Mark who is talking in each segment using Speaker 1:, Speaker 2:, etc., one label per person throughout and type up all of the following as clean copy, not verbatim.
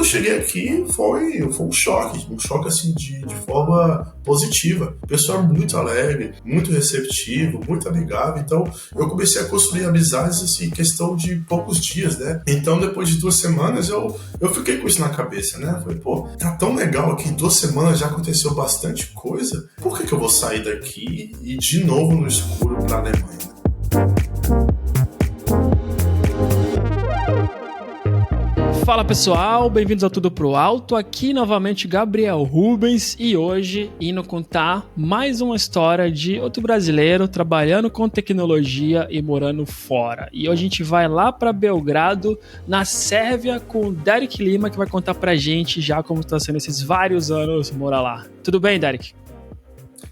Speaker 1: quando eu cheguei aqui foi um choque assim de forma positiva. O pessoal é muito alegre, muito receptivo, muito amigável. Então eu comecei a construir amizades assim, em questão de poucos dias, né? Então depois de 2 semanas eu fiquei com isso na cabeça, né? Falei, pô, tá tão legal aqui, em 2 semanas já aconteceu bastante coisa. Por que eu vou sair daqui e ir de novo no escuro pra Alemanha?
Speaker 2: Fala pessoal, bem-vindos ao Tudo Pro Alto, aqui novamente Gabriel Rubens e hoje indo contar mais uma história de outro brasileiro trabalhando com tecnologia e morando fora. E hoje a gente vai lá para Belgrado, na Sérvia, com o Derek Lima, que vai contar pra gente já como está sendo esses vários anos morar lá. Tudo bem, Derek?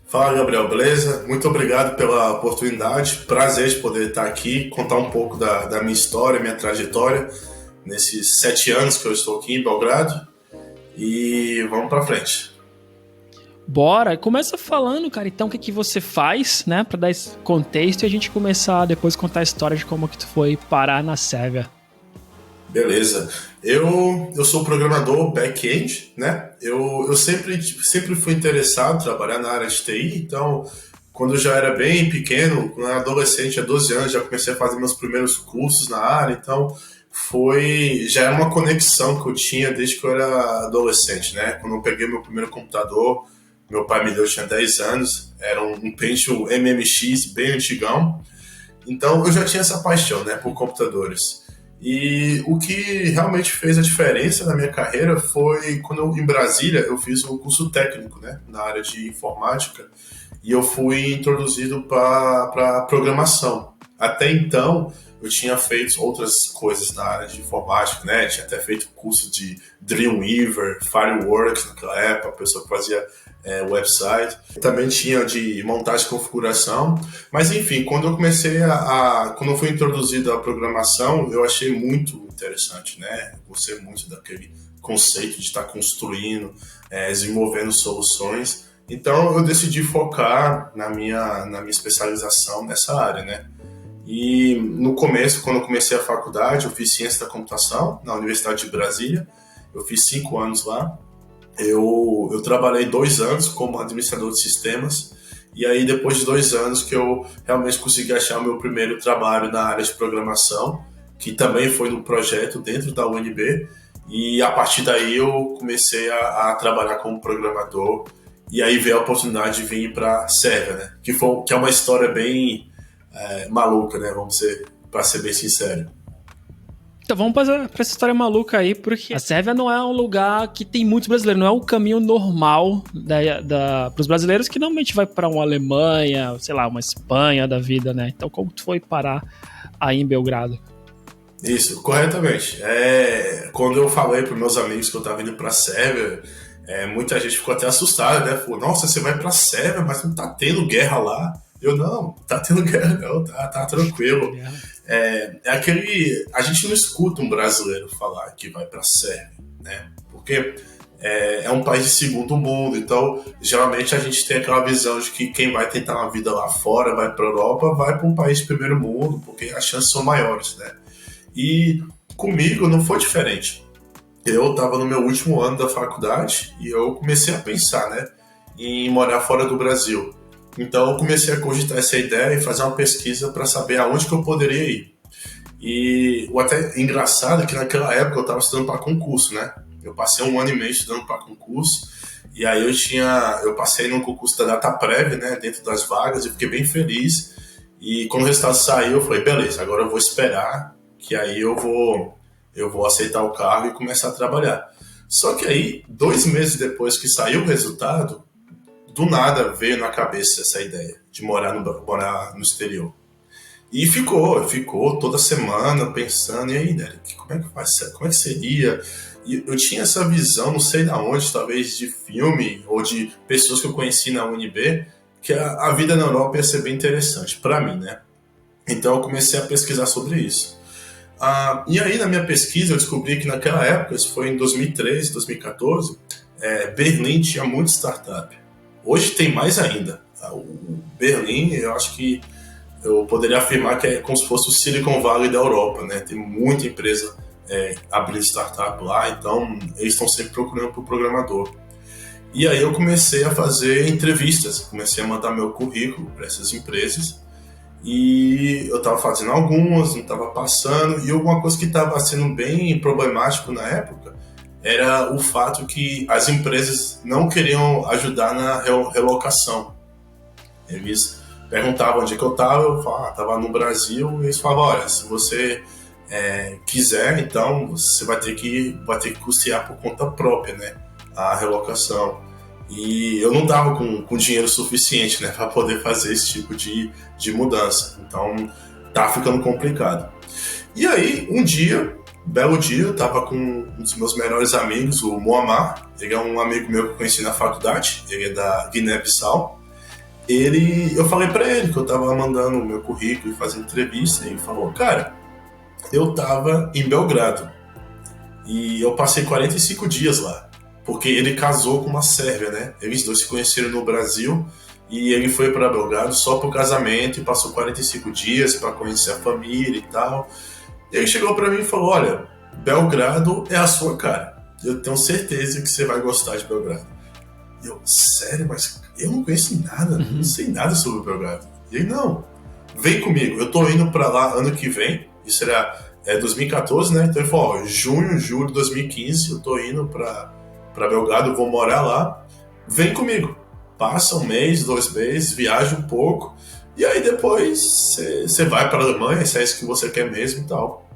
Speaker 1: Fala, Gabriel, beleza? Muito obrigado pela oportunidade, prazer de poder estar aqui, contar um pouco da minha história, minha trajetória, nesses 7 anos que eu estou aqui em Belgrado, e vamos pra frente.
Speaker 2: Bora! Começa falando, cara, então o que você faz, né, pra dar esse contexto e a gente começar depois a contar a história de como que tu foi parar na Sérvia.
Speaker 1: Beleza. Eu sou programador back-end, né? Eu sempre fui interessado em trabalhar na área de TI, então quando eu já era bem pequeno, quando eu era adolescente, há 12 anos, já comecei a fazer meus primeiros cursos na área, então já era uma conexão que eu tinha desde que eu era adolescente, né? Quando eu peguei meu primeiro computador, meu pai me deu, eu tinha 10 anos, era um Pentium MMX bem antigão, então eu já tinha essa paixão, né, por computadores. E o que realmente fez a diferença na minha carreira foi quando em Brasília eu fiz um curso técnico, né, na área de informática, e eu fui introduzido para programação. Até então eu tinha feito outras coisas na área de informática, né? Tinha até feito curso de Dreamweaver, Fireworks naquela época, a pessoa que fazia website. Também tinha de montagem e configuração. Mas enfim, quando eu comecei quando eu fui introduzido à programação, eu achei muito interessante, né? Gostei muito daquele conceito de estar construindo, desenvolvendo soluções. Então eu decidi focar na minha especialização nessa área, né? E no começo, quando eu comecei a faculdade, eu fiz Ciência da Computação na Universidade de Brasília. Eu fiz 5 anos lá. Eu trabalhei 2 anos como administrador de sistemas. E aí, depois de 2 anos, que eu realmente consegui achar o meu primeiro trabalho na área de programação, que também foi num projeto dentro da UNB. E a partir daí, eu comecei a trabalhar como programador. E aí veio a oportunidade de vir para a Sérvia, né? Que é uma história bem maluca, né? Para ser bem sincero.
Speaker 2: Então vamos para essa história maluca aí, porque a Sérvia não é um lugar que tem muitos brasileiros, não é um caminho normal para os brasileiros que normalmente vai para uma Alemanha, sei lá, uma Espanha da vida, né? Então como tu foi parar aí em Belgrado?
Speaker 1: Isso, corretamente. Quando eu falei para meus amigos que eu estava indo para a Sérvia, muita gente ficou até assustada, né? Falou, nossa, você vai para a Sérvia, mas não tá tendo guerra lá. Eu, não tá tendo guerra não, tá tranquilo. A gente não escuta um brasileiro falar que vai pra Sérvia, né? Porque é um país de segundo mundo, então geralmente a gente tem aquela visão de que quem vai tentar uma vida lá fora, vai pra Europa, vai pra um país de primeiro mundo, porque as chances são maiores, né? E comigo não foi diferente. Eu tava no meu último ano da faculdade e eu comecei a pensar, né, em morar fora do Brasil. Então eu comecei a cogitar essa ideia e fazer uma pesquisa para saber aonde que eu poderia ir. E o até engraçado é que naquela época eu estava estudando para concurso, né? Eu passei 1 ano e meio estudando para concurso, e aí eu passei num concurso da data prévia, né, dentro das vagas, e fiquei bem feliz. E quando o resultado saiu, eu falei, beleza, agora eu vou esperar, que aí eu vou aceitar o cargo e começar a trabalhar. Só que aí, 2 meses depois que saiu o resultado, do nada veio na cabeça essa ideia de morar no exterior. E ficou toda semana pensando, e aí, Derek, como é que seria? E eu tinha essa visão, não sei de onde, talvez de filme ou de pessoas que eu conheci na UNB, que a vida na Europa ia ser bem interessante para mim, né? Então eu comecei a pesquisar sobre isso. E aí na minha pesquisa eu descobri que naquela época, isso foi em 2013, 2014, Berlim tinha muita startup. Hoje tem mais ainda. O Berlim, eu acho que eu poderia afirmar que é como se fosse o Silicon Valley da Europa, né? Tem muita empresa abrindo startup lá, então eles estão sempre procurando por programador. E aí eu comecei a fazer entrevistas, comecei a mandar meu currículo para essas empresas, e eu estava fazendo algumas, não estava passando, e alguma coisa que estava sendo bem problemático na época era o fato que as empresas não queriam ajudar na relocação. Eles perguntavam onde é que eu falava, estava no Brasil, e eles falavam, olha, se você quiser, então você vai ter que custear por conta própria, né, a relocação. E eu não estava com dinheiro suficiente, né, para poder fazer esse tipo de mudança. Então, tá ficando complicado. E aí, belo dia, eu estava com um dos meus melhores amigos, o Moamar. Ele é um amigo meu que eu conheci na faculdade, ele é da Guiné-Bissau. Eu falei para ele que eu estava mandando o meu currículo e fazendo entrevista, e ele falou, cara, eu estava em Belgrado e eu passei 45 dias lá. Porque ele casou com uma sérvia, né? Eles dois se conheceram no Brasil e ele foi para Belgrado só pro casamento e passou 45 dias para conhecer a família e tal. E ele chegou para mim e falou, olha, Belgrado é a sua cara. Eu tenho certeza que você vai gostar de Belgrado. E eu, sério? Mas eu não conheço nada, não sei nada sobre Belgrado. E ele, não, vem comigo, eu tô indo para lá ano que vem. Isso era 2014, né? Então ele falou, junho, julho de 2015, eu tô indo para Belgrado, eu vou morar lá, vem comigo. Passa um mês, 2 meses, viaja um pouco, e aí depois você vai para a Alemanha, se é isso que você quer mesmo e tal.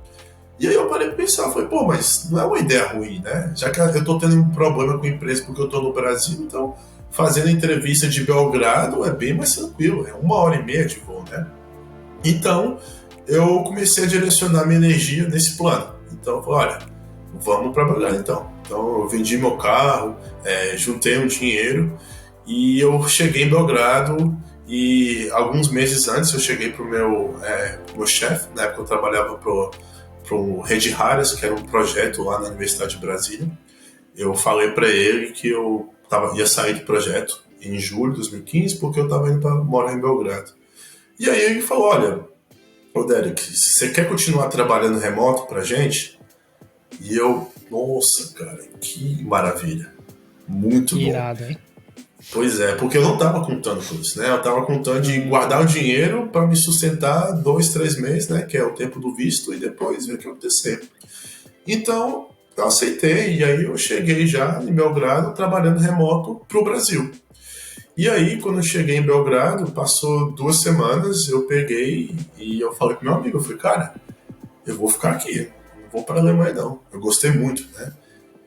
Speaker 1: E aí eu parei para pensar, falei, pô, mas não é uma ideia ruim, né? Já que eu tô tendo um problema com a empresa porque eu tô no Brasil, então fazendo entrevista de Belgrado é bem mais tranquilo, é 1h30 de voo, né? Então eu comecei a direcionar minha energia nesse plano. Então eu falei, olha, vamos para Belgrado então. Então eu vendi meu carro, juntei um dinheiro e eu cheguei em Belgrado, e alguns meses antes eu cheguei pro meu chefe, na época eu trabalhava pro Rede Raras, que era um projeto lá na Universidade de Brasília. Eu falei para ele que eu ia sair do projeto em julho de 2015 porque eu estava indo para morar em Belgrado. E aí ele falou, olha, ô Derek, se você quer continuar trabalhando remoto pra gente? E eu, nossa, cara, que maravilha. Muito bom.
Speaker 2: Irado, hein?
Speaker 1: Pois é, porque eu não estava contando com isso, né? Eu estava contando de guardar o dinheiro para me sustentar 2, 3 meses, né? Que é o tempo do visto, e depois ver o que acontecer. Então, eu aceitei, e aí eu cheguei já em Belgrado trabalhando remoto pro Brasil. E aí, quando eu cheguei em Belgrado, passou 2 semanas, eu peguei e eu falei pro meu amigo, eu falei, cara, eu vou ficar aqui. Vou para a Alemanha não, eu gostei muito, né?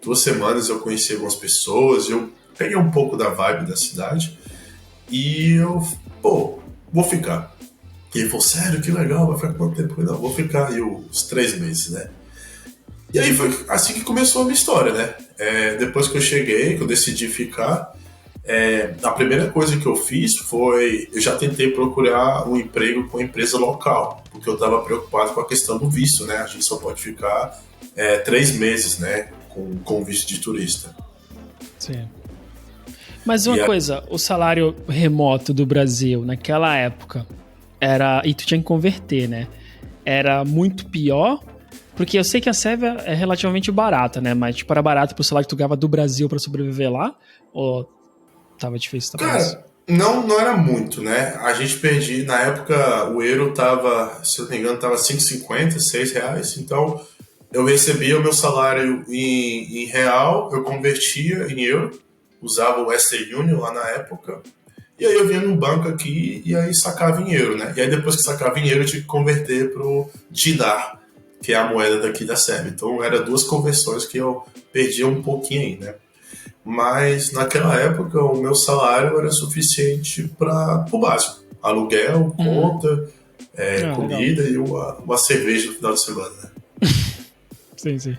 Speaker 1: 2 semanas eu conheci algumas pessoas, eu peguei um pouco da vibe da cidade e eu, vou ficar. E ele falou, sério, que legal, vai ficar quanto tempo? Não, vou ficar aí uns 3 meses, né? E aí foi assim que começou a minha história, né? Depois que eu cheguei, que eu decidi ficar, a primeira coisa que eu fiz foi, eu já tentei procurar um emprego com a empresa local, porque eu estava preocupado com a questão do visto, né? A gente só pode ficar 3 meses, né? Com visto de turista.
Speaker 2: Sim. Mas uma coisa, o salário remoto do Brasil naquela época e tu tinha que converter, né? Era muito pior, porque eu sei que a Sérvia é relativamente barata, né? Mas tipo, era barato pro salário que tu ganhava do Brasil para sobreviver lá? Ou tava difícil também?
Speaker 1: Cara, não era muito, né? A gente perdia, na época o euro tava, se eu não me engano, tava 5,50, R$6, então eu recebia o meu salário em real, eu convertia em euro, usava o Western Union lá na época, e aí eu vinha no banco aqui e aí sacava em euro, né? E aí depois que sacava em euro eu tinha que converter pro dinar, que é a moeda daqui da Sérvia. Então eram 2 conversões que eu perdia um pouquinho aí, né? Mas naquela época o meu salário era suficiente para o básico. Aluguel, conta, comida legal. E uma cerveja no final de semana, né?
Speaker 2: Sim, sim.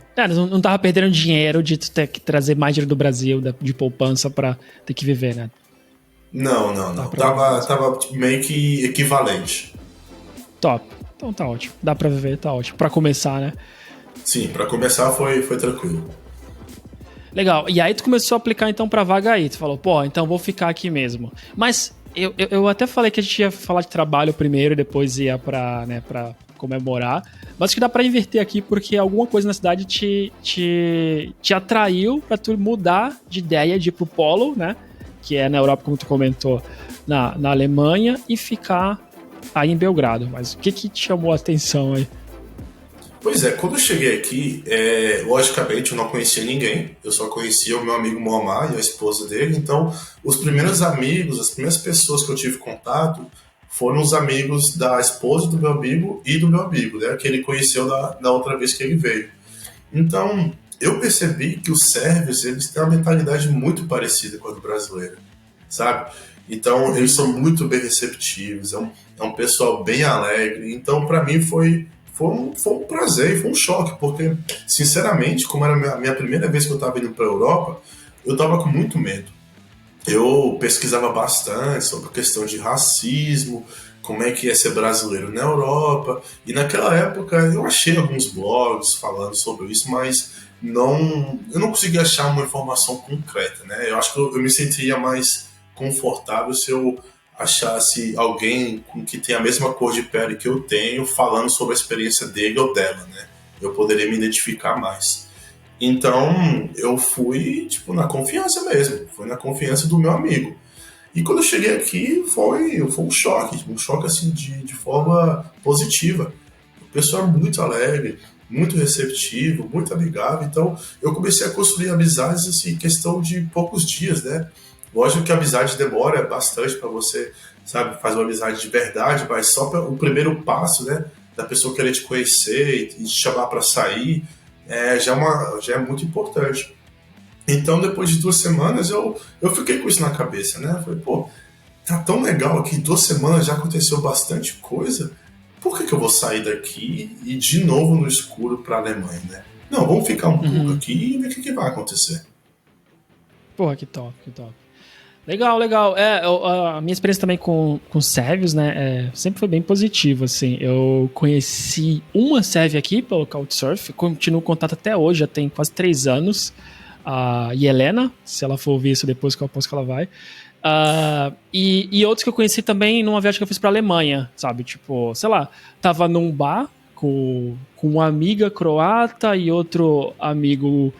Speaker 2: Não tava perdendo dinheiro de ter que trazer mais dinheiro do Brasil, de poupança pra ter que viver, né?
Speaker 1: Não. Tava meio que equivalente.
Speaker 2: Top. Então tá ótimo. Dá pra viver, tá ótimo. Pra começar, né?
Speaker 1: Sim, pra começar foi tranquilo.
Speaker 2: Legal. E aí tu começou a aplicar então pra vaga aí. Tu falou, então vou ficar aqui mesmo. Mas eu até falei que a gente ia falar de trabalho primeiro e depois ia pra comemorar. Mas acho que dá pra inverter aqui, porque alguma coisa na cidade te atraiu pra tu mudar de ideia de ir pro polo, né? Que é na Europa, como tu comentou, na Alemanha, e ficar aí em Belgrado. Mas o que te chamou a atenção aí?
Speaker 1: Pois é, quando eu cheguei aqui, logicamente eu não conhecia ninguém, eu só conhecia o meu amigo Mohamed e a esposa dele, então os primeiros amigos, as primeiras pessoas que eu tive contato foram os amigos da esposa do meu amigo e do meu amigo, né, que ele conheceu da outra vez que ele veio. Então, eu percebi que os sérvios, eles têm uma mentalidade muito parecida com a do brasileiro, sabe? Então, eles são muito bem receptivos, é um pessoal bem alegre, então para mim foi um prazer e foi um choque, porque, sinceramente, como era a minha primeira vez que eu estava indo para a Europa, eu estava com muito medo. Eu pesquisava bastante sobre a questão de racismo, como é que é ser brasileiro na Europa, e naquela época eu achei alguns blogs falando sobre isso, mas eu não conseguia achar uma informação concreta, né? Eu acho que eu me sentiria mais confortável se eu achasse alguém que tem a mesma cor de pele que eu tenho falando sobre a experiência dele ou dela, né? Eu poderia me identificar mais. Então, eu fui, tipo, na confiança mesmo. Foi na confiança do meu amigo. E quando eu cheguei aqui, foi um choque, assim, de forma positiva. O pessoal é muito alegre, muito receptivo, muito amigável. Então, eu comecei a construir amizades, assim, em questão de poucos dias, né? Lógico que a amizade demora bastante para você, sabe, fazer uma amizade de verdade, mas só o primeiro passo, né, da pessoa querer te conhecer e te chamar para sair, já é muito importante. Então, depois de 2 semanas, eu fiquei com isso na cabeça, né? Falei, pô, tá tão legal aqui, 2 semanas já aconteceu bastante coisa, por que eu vou sair daqui e de novo no escuro para a Alemanha, né? Não, vamos ficar um pouco aqui e ver o que vai acontecer.
Speaker 2: Porra, que top, que top. Legal, legal. A minha experiência também com sérvios, né, sempre foi bem positiva, assim. Eu conheci uma sérvia aqui pelo Couchsurf, continuo em contato até hoje, já tem quase 3 anos. A Helena, se ela for ouvir isso depois, que eu aposto que ela vai. E outros que eu conheci também numa viagem que eu fiz pra Alemanha, sabe? Tipo, sei lá, tava num bar com uma amiga croata e outro amigo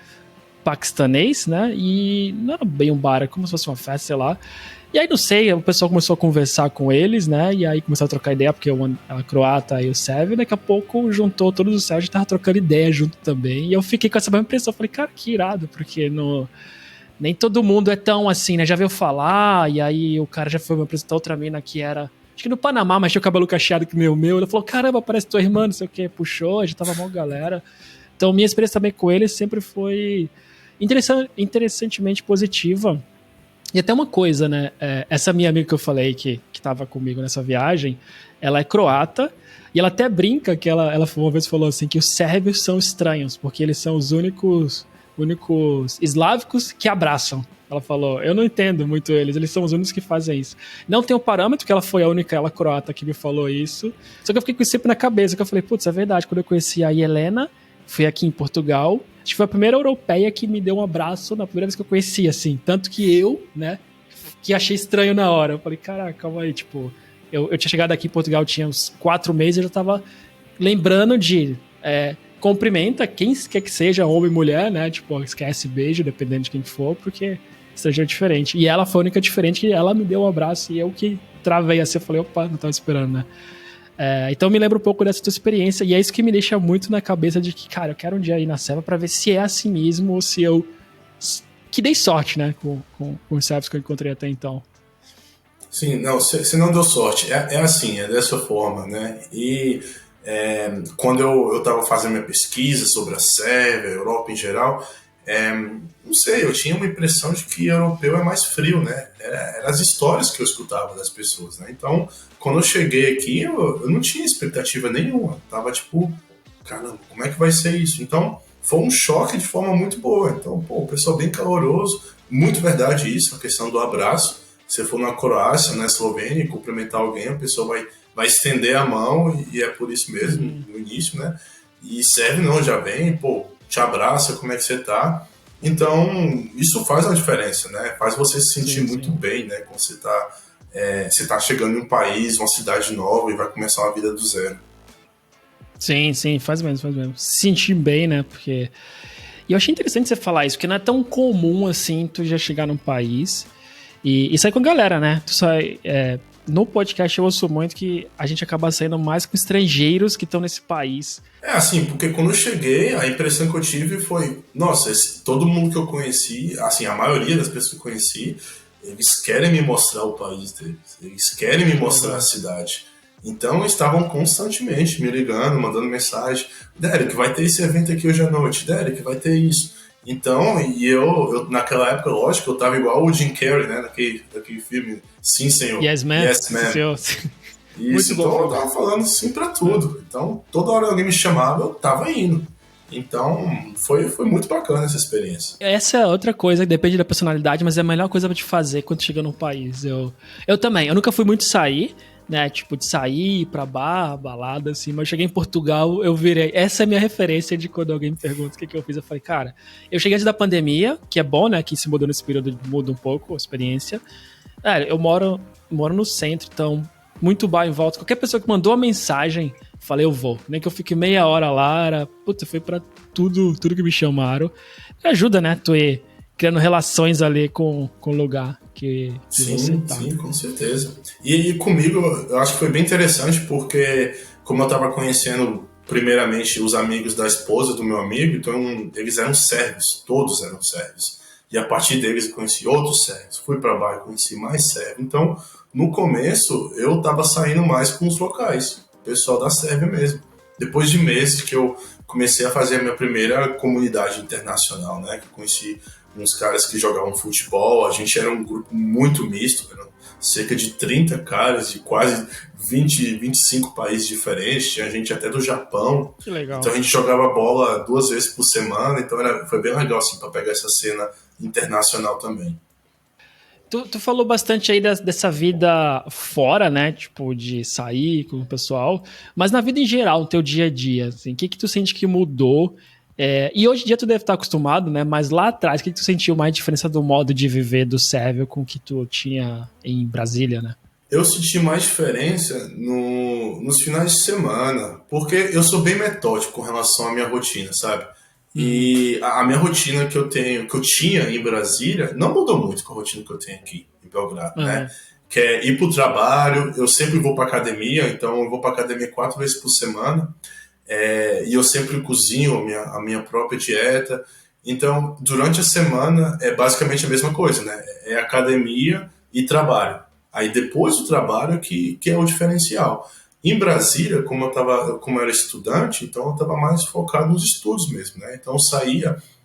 Speaker 2: paquistanês, né? E não era bem um bar, era como se fosse uma festa, sei lá. E aí, não sei, o pessoal começou a conversar com eles, né? E aí começou a trocar ideia, porque a croata e o sérvio, e daqui a pouco juntou todos os sérvios e tava trocando ideia junto também. E eu fiquei com essa mesma impressão. Falei, cara, que irado, porque nem todo mundo é tão assim, né? Já veio falar, e aí o cara já foi me apresentar outra mina que era, acho que no Panamá, mas tinha o cabelo cacheado que nem o meu. Ele falou, caramba, parece tua irmã, não sei o que, puxou, já tava mó galera. Então, minha experiência também com eles sempre foi interessantemente positiva. E até uma coisa, né? Essa minha amiga que eu falei que tava comigo nessa viagem, ela é croata, e ela até brinca que ela uma vez falou assim, que os sérvios são estranhos, porque eles são os únicos eslávicos que abraçam. Ela falou, eu não entendo muito eles são os únicos que fazem isso. Não tem o parâmetro, que ela foi a única, ela croata, que me falou isso, só que eu fiquei com isso sempre na cabeça, que eu falei, putz, é verdade, quando eu conheci a Helena, fui aqui em Portugal, acho que foi a primeira europeia que me deu um abraço na primeira vez que eu conheci, assim, tanto que eu, né, que achei estranho na hora, eu falei, caraca, calma aí, tipo, eu tinha chegado aqui em Portugal, tinha uns 4 meses, eu já tava lembrando de cumprimenta quem quer que seja, homem ou mulher, né, tipo, esquece beijo, dependendo de quem for, porque seja diferente, e ela foi a única diferente, que ela me deu um abraço, e eu que travei assim, eu falei, opa, não tava esperando, né. Então me lembro um pouco dessa tua experiência, e é isso que me deixa muito na cabeça de que, cara, eu quero um dia ir na Sérvia pra ver se é assim mesmo, ou se eu que dei sorte, né, com os sérvios que eu encontrei até então.
Speaker 1: Sim, não, você não deu sorte, é assim, é dessa forma, né, e quando eu tava fazendo minha pesquisa sobre a Sérvia, a Europa em geral, não sei, eu tinha uma impressão de que europeu é mais frio, né? Eram as histórias que eu escutava das pessoas, né? Então, quando eu cheguei aqui, eu não tinha expectativa nenhuma. Tava tipo, caramba, como é que vai ser isso? Então, foi um choque de forma muito boa. Então, pô, o pessoal bem caloroso, muito verdade isso, a questão do abraço. Se for na Croácia, na Eslovênia, e cumprimentar alguém, a pessoa vai estender a mão, e é por isso mesmo, no início, né? E serve não, já vem, pô, te abraça, como é que você tá? Então, isso faz uma diferença, né? Faz você se sentir muito bem, né? Quando você tá chegando em um país, uma cidade nova e vai começar uma vida do zero.
Speaker 2: Sim, sim, faz mesmo, faz mesmo. Se sentir bem, né? Porque. E eu achei interessante você falar isso, porque não é tão comum assim tu já chegar num país e sair com a galera, né? Tu sai. No podcast eu ouço muito que a gente acaba saindo mais com estrangeiros que estão nesse país.
Speaker 1: É assim, porque quando eu cheguei, a impressão que eu tive foi, nossa, todo mundo que eu conheci, assim, a maioria das pessoas que eu conheci, eles querem me mostrar o país deles, eles querem me mostrar a cidade. Então estavam constantemente me ligando, mandando mensagem, Derek, vai ter esse evento aqui hoje à noite, Derek, vai ter isso. Então, e eu naquela época, lógico, eu tava igual o Jim Carrey, né, daquele filme, Sim, Senhor,
Speaker 2: Yes, man.
Speaker 1: Yes, Man.
Speaker 2: Sim, senhor.
Speaker 1: Isso, então eu tava falando sim pra tudo. Então, toda hora que alguém me chamava, eu tava indo. Então, foi muito bacana essa experiência.
Speaker 2: Essa é outra coisa, que depende da personalidade, mas é a melhor coisa pra te fazer quando chega num país. Eu também, eu nunca fui muito sair, né? Tipo, de sair pra bar, balada, assim, mas eu cheguei em Portugal, eu virei. Essa é a minha referência de quando alguém me pergunta o que eu fiz. Eu falei, cara, eu cheguei antes da pandemia, que é bom, né? Que se mudou nesse período, muda um pouco a experiência. Eu moro no centro, então, muito bar em volta. Qualquer pessoa que mandou a mensagem, falei, eu vou. Nem que eu fique meia hora lá, foi pra tudo que me chamaram. Ajuda, né? Tu ir criando relações ali com o lugar que você tá.
Speaker 1: Sim, com certeza. E comigo, eu acho que foi bem interessante, porque como eu tava conhecendo primeiramente os amigos da esposa do meu amigo, então eles eram sérvios, todos eram sérvios. E a partir deles eu conheci outros sérvios. Fui pra baixo, conheci mais sérvios. Então, no começo, eu tava saindo mais com os locais, o pessoal da Sérvia mesmo. Depois de meses que eu comecei a fazer a minha primeira comunidade internacional, né? Que eu conheci uns caras que jogavam futebol, a gente era um grupo muito misto, eram cerca de 30 caras de quase 20, 25 países diferentes, tinha gente até do Japão.
Speaker 2: Que legal.
Speaker 1: Então a gente jogava bola 2 vezes por semana, então foi bem legal assim, para pegar essa cena internacional também.
Speaker 2: Tu falou bastante aí dessa vida fora, né? Tipo, de sair com o pessoal. Mas na vida em geral, no teu dia a dia, assim, o que tu sente que mudou? E hoje em dia tu deve estar acostumado, né? Mas lá atrás, o que tu sentiu mais diferença do modo de viver do sérvio com o que tu tinha em Brasília, né?
Speaker 1: Eu senti mais diferença nos finais de semana, porque eu sou bem metódico com relação à minha rotina, sabe? E a minha rotina que eu tinha em Brasília, não mudou muito com a rotina que eu tenho aqui em Belgrado, né? Que é ir pro trabalho, eu sempre vou pra academia, então eu vou pra academia 4 vezes por semana, e eu sempre cozinho a minha própria dieta. Então, durante a semana é basicamente a mesma coisa, né? É academia e trabalho. Aí depois do trabalho que é o diferencial. Em Brasília, como eu era estudante, então eu estava mais focado nos estudos mesmo, né? Então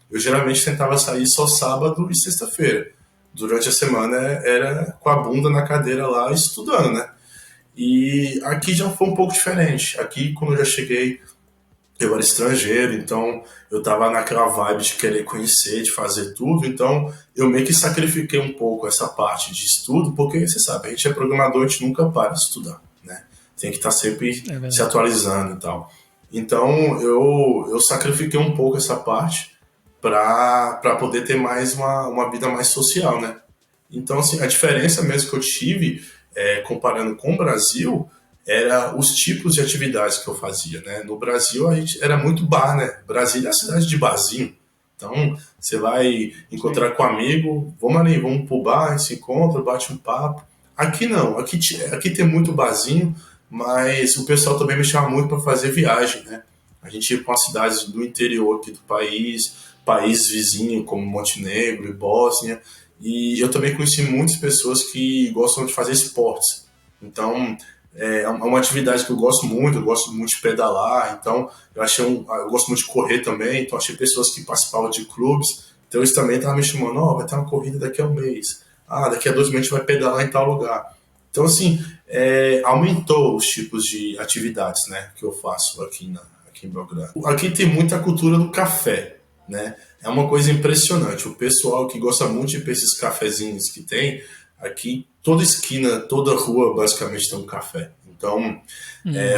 Speaker 1: eu geralmente tentava sair só sábado e sexta-feira. Durante a semana era com a bunda na cadeira lá estudando, né? E aqui já foi um pouco diferente. Aqui, quando eu já cheguei, eu era estrangeiro, então eu tava naquela vibe de querer conhecer, de fazer tudo, então eu meio que sacrifiquei um pouco essa parte de estudo, porque você sabe, a gente é programador, a gente nunca para de estudar, né? Tem que estar sempre se atualizando e tal. Então eu sacrifiquei um pouco essa parte para poder ter mais uma vida mais social, né? Então, assim, a diferença mesmo que eu tive, comparando com o Brasil, era os tipos de atividades que eu fazia, né? No Brasil, a gente era muito bar, né? Brasília é a cidade de barzinho. Então, você vai encontrar com um amigo, vamos pro bar, a gente se encontra, bate um papo. Aqui não, aqui tem muito barzinho, mas o pessoal também me chama muito para fazer viagem, né? A gente ia para cidades do interior aqui do país vizinho, como Montenegro e Bósnia, e eu também conheci muitas pessoas que gostam de fazer esportes. Então, é uma atividade que eu gosto muito de pedalar, então eu gosto muito de correr também, então achei pessoas que participavam de clubes, então eles também estavam me chamando, vai ter uma corrida daqui a um mês, daqui a 2 meses a gente vai pedalar em tal lugar. Então, assim, aumentou os tipos de atividades, né, que eu faço aqui em Belgrado. Aqui tem muita cultura do café, né, é uma coisa impressionante, o pessoal que gosta muito de ir para esses cafezinhos que tem, aqui toda esquina, toda rua basicamente tem um café. Então,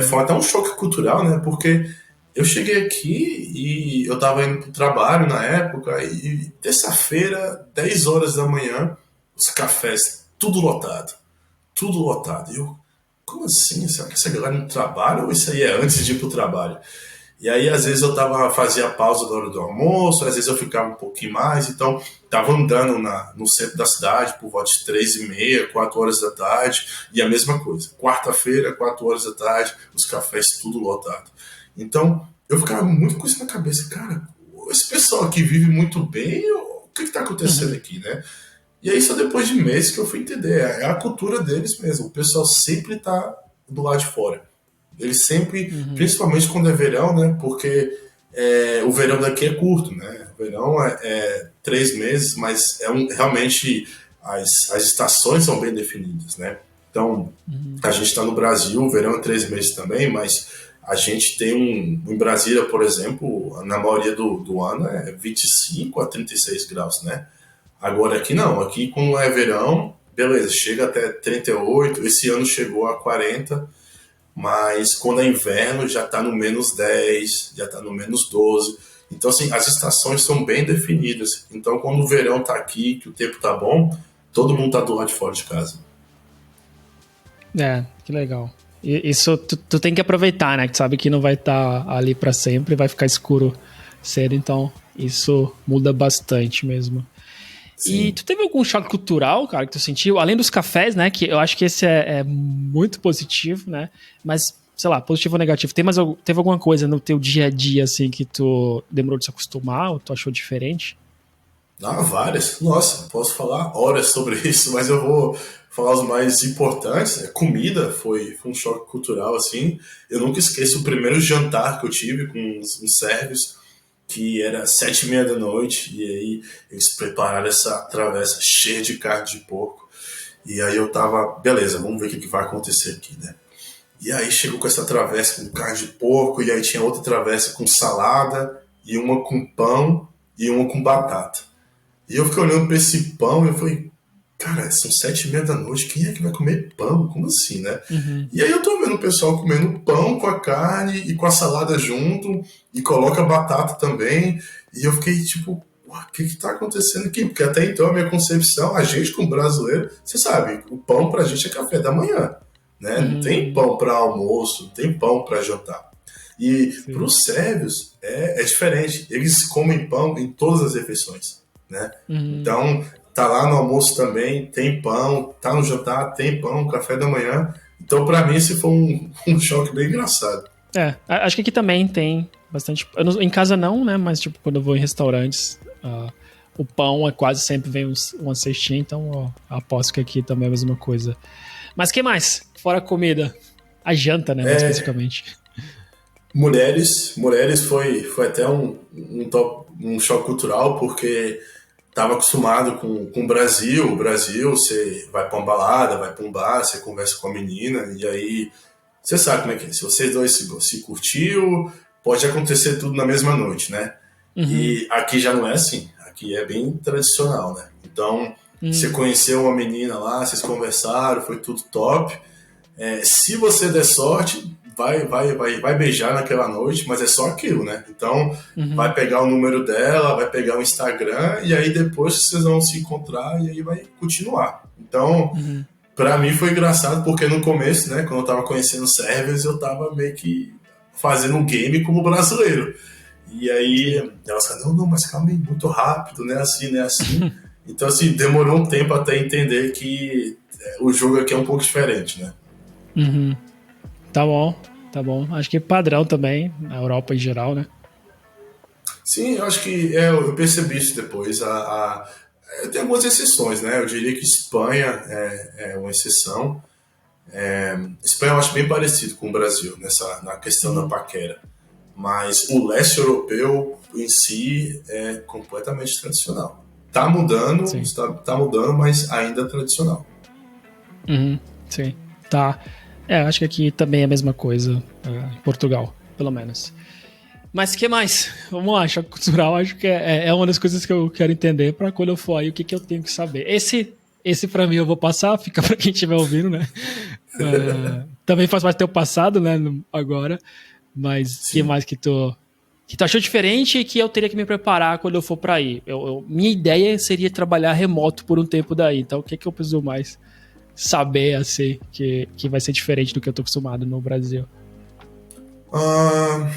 Speaker 1: foi até um choque cultural, né, porque eu cheguei aqui e eu tava indo pro trabalho na época e terça-feira, 10 horas da manhã, os cafés tudo lotado. Tudo lotado. como assim? Será que essa galera não trabalha ou isso aí é antes de ir pro trabalho? E aí, às vezes, fazia pausa na hora do almoço, às vezes eu ficava um pouquinho mais, então tava andando no centro da cidade por volta de 3h30, 4 horas da tarde, e a mesma coisa. Quarta-feira, 4 horas da tarde, os cafés tudo lotado. Então, eu ficava muito com isso na cabeça, cara, esse pessoal aqui vive muito bem, o que tá acontecendo aqui, né? E aí, só depois de meses que eu fui entender, é a cultura deles mesmo, o pessoal sempre tá do lado de fora. Eles sempre, principalmente quando é verão, né? Porque o verão daqui é curto, né? O verão é 3 meses, mas realmente as estações são bem definidas, né? Então, a gente está no Brasil, o verão é 3 meses também, mas a gente tem em Brasília, por exemplo, na maioria do ano é 25 a 36 graus, né? Agora aqui não, aqui quando é verão, beleza, chega até 38, esse ano chegou a 40, mas quando é inverno já está no -10, já está no -12. Então, assim, as estações são bem definidas. Então, quando o verão está aqui, que o tempo está bom, todo mundo está do lado de fora de casa.
Speaker 2: Que legal. E isso tu tem que aproveitar, né? Que tu sabe que não vai estar ali para sempre, vai ficar escuro cedo, então isso muda bastante mesmo. Sim. E tu teve algum choque cultural, cara, que tu sentiu? Além dos cafés, né? Que eu acho que esse é muito positivo, né? Mas, sei lá, positivo ou negativo. Teve alguma coisa no teu dia a dia, assim, que tu demorou de se acostumar ou tu achou diferente?
Speaker 1: Várias. Nossa, posso falar horas sobre isso, mas eu vou falar os mais importantes. Comida foi um choque cultural, assim. Eu nunca esqueço o primeiro jantar que eu tive com os sérvios, que era 7h30 da noite, e aí eles prepararam essa travessa cheia de carne de porco. E aí eu tava, beleza, vamos ver o que vai acontecer aqui, né? E aí chegou com essa travessa com carne de porco, e aí tinha outra travessa com salada, e uma com pão, e uma com batata. E eu fiquei olhando pra esse pão e eu falei, cara, são 7h30 da noite, quem é que vai comer pão? Como assim, né? E aí eu tô vendo o pessoal comendo pão com a carne e com a salada junto, e coloca batata também, e eu fiquei tipo, o que tá acontecendo aqui? Porque até então a minha concepção, a gente como brasileiro, você sabe, o pão pra gente é café da manhã, né? Não tem pão pra almoço, não tem pão pra jantar. E pros sérvios é diferente, eles comem pão em todas as refeições, né? Então, tá lá no almoço também, tem pão, tá no jantar, tem pão, café da manhã. Então, pra mim, esse foi um choque bem engraçado.
Speaker 2: Acho que aqui também tem bastante... em casa não, né? Mas, tipo, quando eu vou em restaurantes, o pão quase sempre vem uma cestinha, então aposto que aqui também é a mesma coisa. Mas o que mais? Fora a comida. A janta, né? Mais especificamente.
Speaker 1: Mulheres foi até um choque cultural, porque estava acostumado com o Brasil. O Brasil, você vai pra uma balada, vai pra um bar, você conversa com a menina, e aí você sabe como é que é. Se vocês dois se curtiu, pode acontecer tudo na mesma noite, né? E aqui já não é assim. Aqui é bem tradicional, né? Então, você conheceu uma menina lá, vocês conversaram, foi tudo top. Se você der sorte, vai beijar naquela noite, mas é só aquilo, né? Então, vai pegar o número dela, vai pegar o Instagram, e aí depois vocês vão se encontrar e aí vai continuar. Então, pra mim foi engraçado, porque no começo, né, quando eu tava conhecendo sérvios, eu tava meio que fazendo um game como brasileiro. E aí, elas falaram, não, mas calma aí, muito rápido, né, assim, né, assim. Então, assim, demorou um tempo até entender que o jogo aqui é um pouco diferente, né?
Speaker 2: Tá bom. Acho que é padrão também, na Europa em geral, né?
Speaker 1: Sim, eu acho que eu percebi isso depois. Tem algumas exceções, né? Eu diria que Espanha é uma exceção. Espanha eu acho bem parecido com o Brasil na questão da paquera. Mas o leste europeu em si é completamente tradicional. Tá mudando, tá mudando, mas ainda é tradicional.
Speaker 2: Sim, tá. Acho que aqui também é a mesma coisa, em Portugal, pelo menos. Mas o que mais? Vamos lá, choque cultural, acho que é uma das coisas que eu quero entender para quando eu for aí, o que eu tenho que saber. Esse para mim eu vou passar, fica para quem estiver ouvindo, né? Também faz parte do teu passado, né, agora. Mas o que mais que tu achou diferente e que eu teria que me preparar quando eu for para aí? Minha ideia seria trabalhar remoto por um tempo daí, então o que eu preciso mais? saber, assim, que vai ser diferente do que eu tô acostumado no Brasil?
Speaker 1: Ah,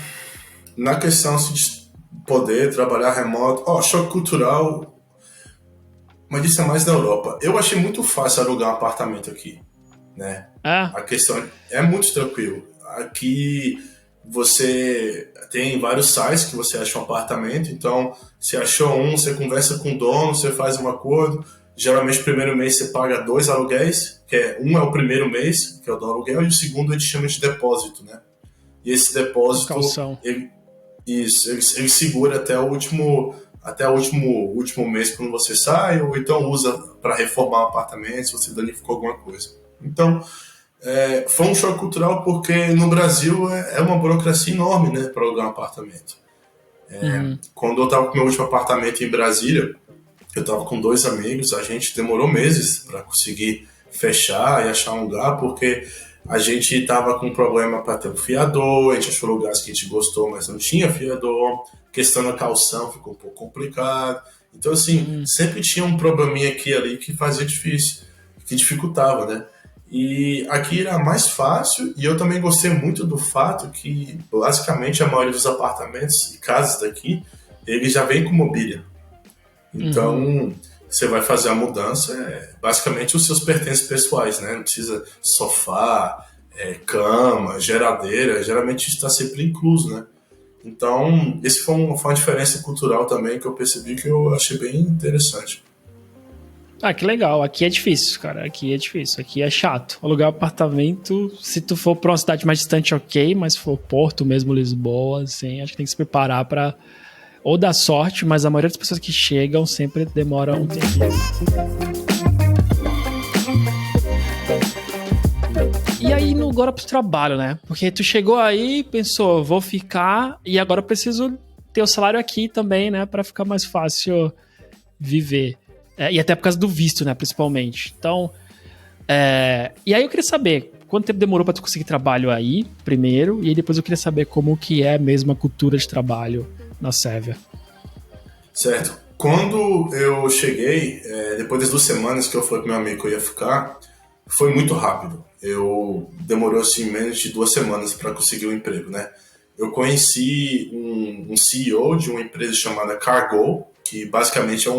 Speaker 1: na questão assim, de poder trabalhar remoto, choque cultural, mas isso é mais na Europa. Eu achei muito fácil alugar um apartamento aqui, né?
Speaker 2: Ah,
Speaker 1: A questão é muito tranquilo. Aqui você tem vários sites que você acha um apartamento, então você achou um, você conversa com o dono, você faz um acordo. Geralmente, o primeiro mês você paga 2 aluguéis, um é o primeiro mês, que é o do aluguel, e o segundo a gente chama de depósito, né? E esse
Speaker 2: uma
Speaker 1: depósito,
Speaker 2: calção.
Speaker 1: ele segura até o último mês quando você sai, ou então usa para reformar o apartamento se você danificou alguma coisa. Então, foi um choque cultural porque no Brasil é uma burocracia enorme, né, para alugar um apartamento.
Speaker 2: Uhum.
Speaker 1: Quando eu estava com meu último apartamento em Brasília, eu estava com 2 amigos, a gente demorou meses para conseguir fechar e achar um lugar, porque a gente estava com problema para ter um fiador, a gente achou lugares que a gente gostou, mas não tinha fiador, questão da calção ficou um pouco complicado. Então, assim,
Speaker 2: Uhum.
Speaker 1: sempre tinha um probleminha aqui e ali que fazia difícil, que dificultava, né? E aqui era mais fácil, e eu também gostei muito do fato que, basicamente, a maioria dos apartamentos e casas daqui, ele já vem com mobília.
Speaker 2: Uhum.
Speaker 1: Então, você vai fazer a mudança, basicamente os seus pertences pessoais, né? Não precisa sofá, cama, geladeira, geralmente isso está sempre incluso, né? Então, esse foi uma diferença cultural também que eu percebi que eu achei bem interessante.
Speaker 2: Ah, que legal. Aqui é difícil, cara. Aqui é difícil. Aqui é chato. Alugar apartamento, se tu for pra uma cidade mais distante, ok, mas se for Porto mesmo, Lisboa, assim, acho que tem que se preparar pra ou dar sorte, mas a maioria das pessoas que chegam sempre demora um tempinho. E aí, agora pro trabalho, né? Porque tu chegou aí, pensou, vou ficar, e agora eu preciso ter o salário aqui também, né? Pra ficar mais fácil viver. E até por causa do visto, né? Principalmente. Então, e aí eu queria saber, quanto tempo demorou pra tu conseguir trabalho aí, primeiro, e aí depois eu queria saber como que é mesmo a cultura de trabalho na Sérvia.
Speaker 1: Certo. Quando eu cheguei, depois das 2 semanas que eu falei pro meu amigo que eu ia ficar, foi muito rápido. Demorou assim menos de 2 semanas para conseguir um emprego, né? Eu conheci um CEO de uma empresa chamada Cargo, que basicamente é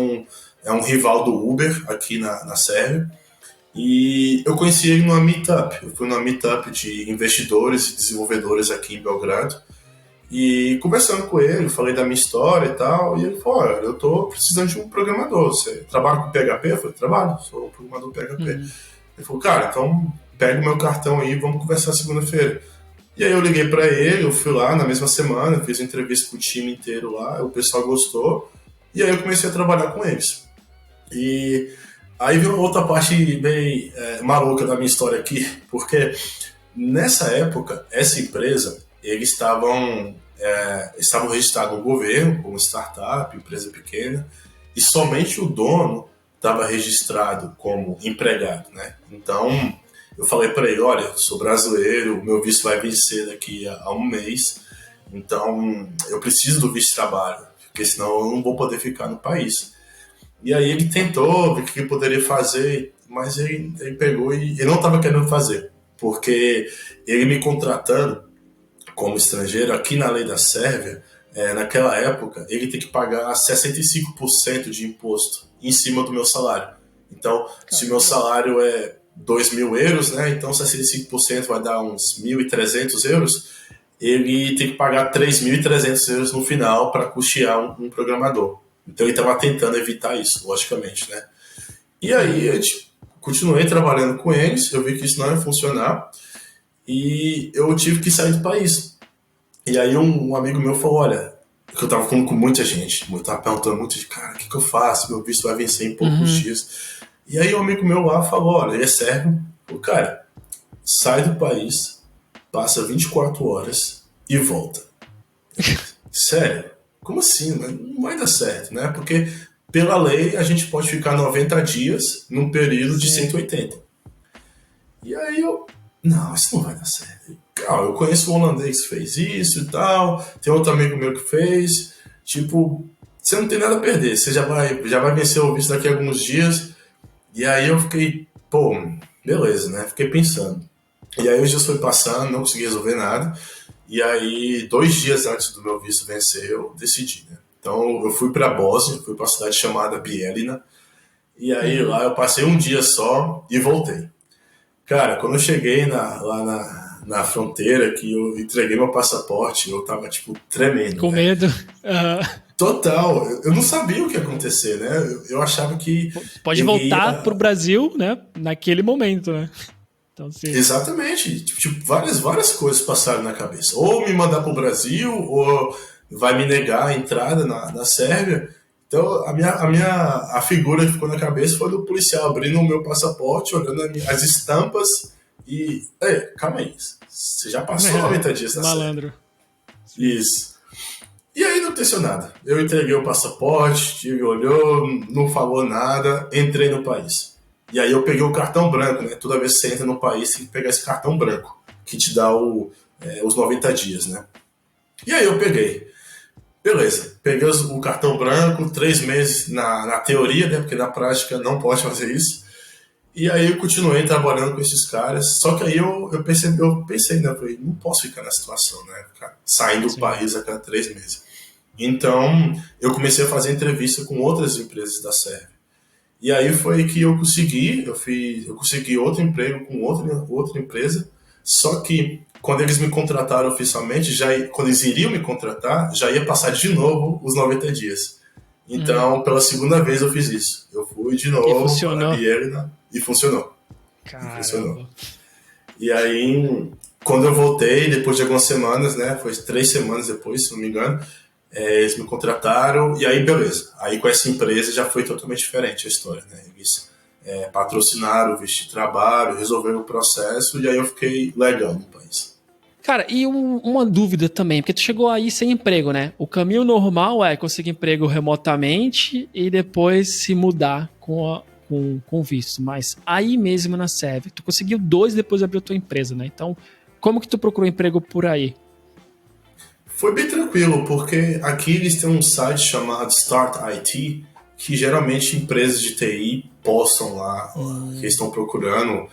Speaker 1: um rival do Uber aqui na Sérvia. E eu conheci ele numa meetup. Eu fui numa meetup de investidores e desenvolvedores aqui em Belgrado. E conversando com ele, falei da minha história e tal, e ele falou, olha, eu tô precisando de um programador, você trabalha com PHP? Eu falei, trabalho, sou programador PHP.
Speaker 2: Uhum.
Speaker 1: Ele falou, cara, então pega o meu cartão aí, vamos conversar segunda-feira. E aí eu liguei pra ele, eu fui lá na mesma semana, fiz uma entrevista com o time inteiro lá, o pessoal gostou, e aí eu comecei a trabalhar com eles. E aí veio outra parte bem maluca da minha história aqui, porque nessa época, essa empresa, eles estavam registrados no governo, como startup, empresa pequena, e somente o dono estava registrado como empregado, né? Então, eu falei para ele, olha, sou brasileiro, meu visto vai vencer daqui a um mês, então eu preciso do visto de trabalho, porque senão eu não vou poder ficar no país. E aí ele tentou ver o que ele poderia fazer, mas ele pegou e ele não estava querendo fazer, porque ele me contratando como estrangeiro, aqui na lei da Sérvia, naquela época, ele tem que pagar 65% de imposto em cima do meu salário. Então, se o meu
Speaker 2: Caramba.
Speaker 1: salário é 2.000 euros, né, então 65% vai dar uns 1.300 euros, ele tem que pagar 3.300 euros no final para custear um programador. Então ele estava tentando evitar isso, logicamente, né? E aí eu continuei trabalhando com eles, eu vi que isso não ia funcionar, e eu tive que sair do país. E aí um amigo meu falou, olha, que eu tava falando com muita gente, eu tava perguntando muito de, cara, o que eu faço? Meu visto vai vencer em poucos
Speaker 2: Uhum.
Speaker 1: dias. E aí um amigo meu lá falou, olha, ele é sérvio, falou, cara, sai do país, passa 24 horas e volta. Sério? Como assim? Não vai dar certo, né? Porque pela lei a gente pode ficar 90 dias num período de
Speaker 2: Sim.
Speaker 1: 180. E aí não, isso não vai dar certo. Eu conheço um holandês que fez isso e tal, tem outro amigo meu que fez. Tipo, você não tem nada a perder, você já vai vencer o visto daqui a alguns dias. E aí eu fiquei, pô, Beleza, né? Fiquei pensando. E aí os dias foi passando, não consegui resolver nada. E aí, 2 dias antes do meu visto vencer, eu decidi, né? Então eu fui pra Bósnia, fui pra uma cidade chamada Bijeljina. E aí lá eu passei um dia só e voltei. Cara, quando eu cheguei lá na fronteira, que eu entreguei meu passaporte, eu tava, tipo, tremendo,
Speaker 2: Com
Speaker 1: né?
Speaker 2: medo. Aham.
Speaker 1: Total, eu não sabia o que ia acontecer, né? Eu achava que
Speaker 2: Pode
Speaker 1: eu
Speaker 2: voltar pro
Speaker 1: ia.
Speaker 2: Brasil, né? Naquele momento, né? Então, sim.
Speaker 1: Exatamente, tipo, várias coisas passaram na cabeça. Ou me mandar pro Brasil, ou vai me negar a entrada na Sérvia. Então, a figura que ficou na cabeça foi do policial abrindo o meu passaporte, olhando as estampas e. Ei, calma aí, você já passou 90 dias na Sérvia.
Speaker 2: Malandro.
Speaker 1: Isso. E aí não aconteceu nada. Eu entreguei o passaporte, ele olhou, não falou nada, entrei no país. E aí eu peguei o cartão branco, né? Toda vez que você entra no país, tem que pegar esse cartão branco, que te dá os 90 dias, né? E aí eu peguei. Beleza, peguei o cartão branco, 3 meses na teoria, né? Porque na prática não pode fazer isso. E aí eu continuei trabalhando com esses caras. Só que aí eu pensei, né? Eu falei, não posso ficar nessa situação, né? Cara, saindo do
Speaker 2: Sim.
Speaker 1: país a cada 3 meses. Então, eu comecei a fazer entrevista com outras empresas da Sérvia. E aí foi que eu consegui outro emprego com outra empresa, só que quando eles me contrataram oficialmente, quando eles iriam me contratar, já ia passar de novo os 90 dias. Então, pela segunda vez eu fiz isso. Eu fui de
Speaker 2: E
Speaker 1: novo para a
Speaker 2: funcionou.
Speaker 1: Bielina e funcionou. Funcionou.
Speaker 2: Caramba.
Speaker 1: E aí, quando eu voltei, depois de algumas semanas, né, foi 3 semanas depois, se não me engano, eles me contrataram e aí beleza. Aí com essa empresa já foi totalmente diferente a história, né? Eles patrocinaram o visto de trabalho, resolveram o processo e aí eu fiquei legal no país.
Speaker 2: Cara, e uma dúvida também, porque tu chegou aí sem emprego, né? O caminho normal é conseguir emprego remotamente e depois se mudar com visto. Mas aí mesmo na Sérvia, tu conseguiu 2 depois de abrir a tua empresa, né? Então, como que tu procurou emprego por aí?
Speaker 1: Foi bem tranquilo, porque aqui eles têm um site chamado Start IT, que geralmente empresas de TI postam lá que estão procurando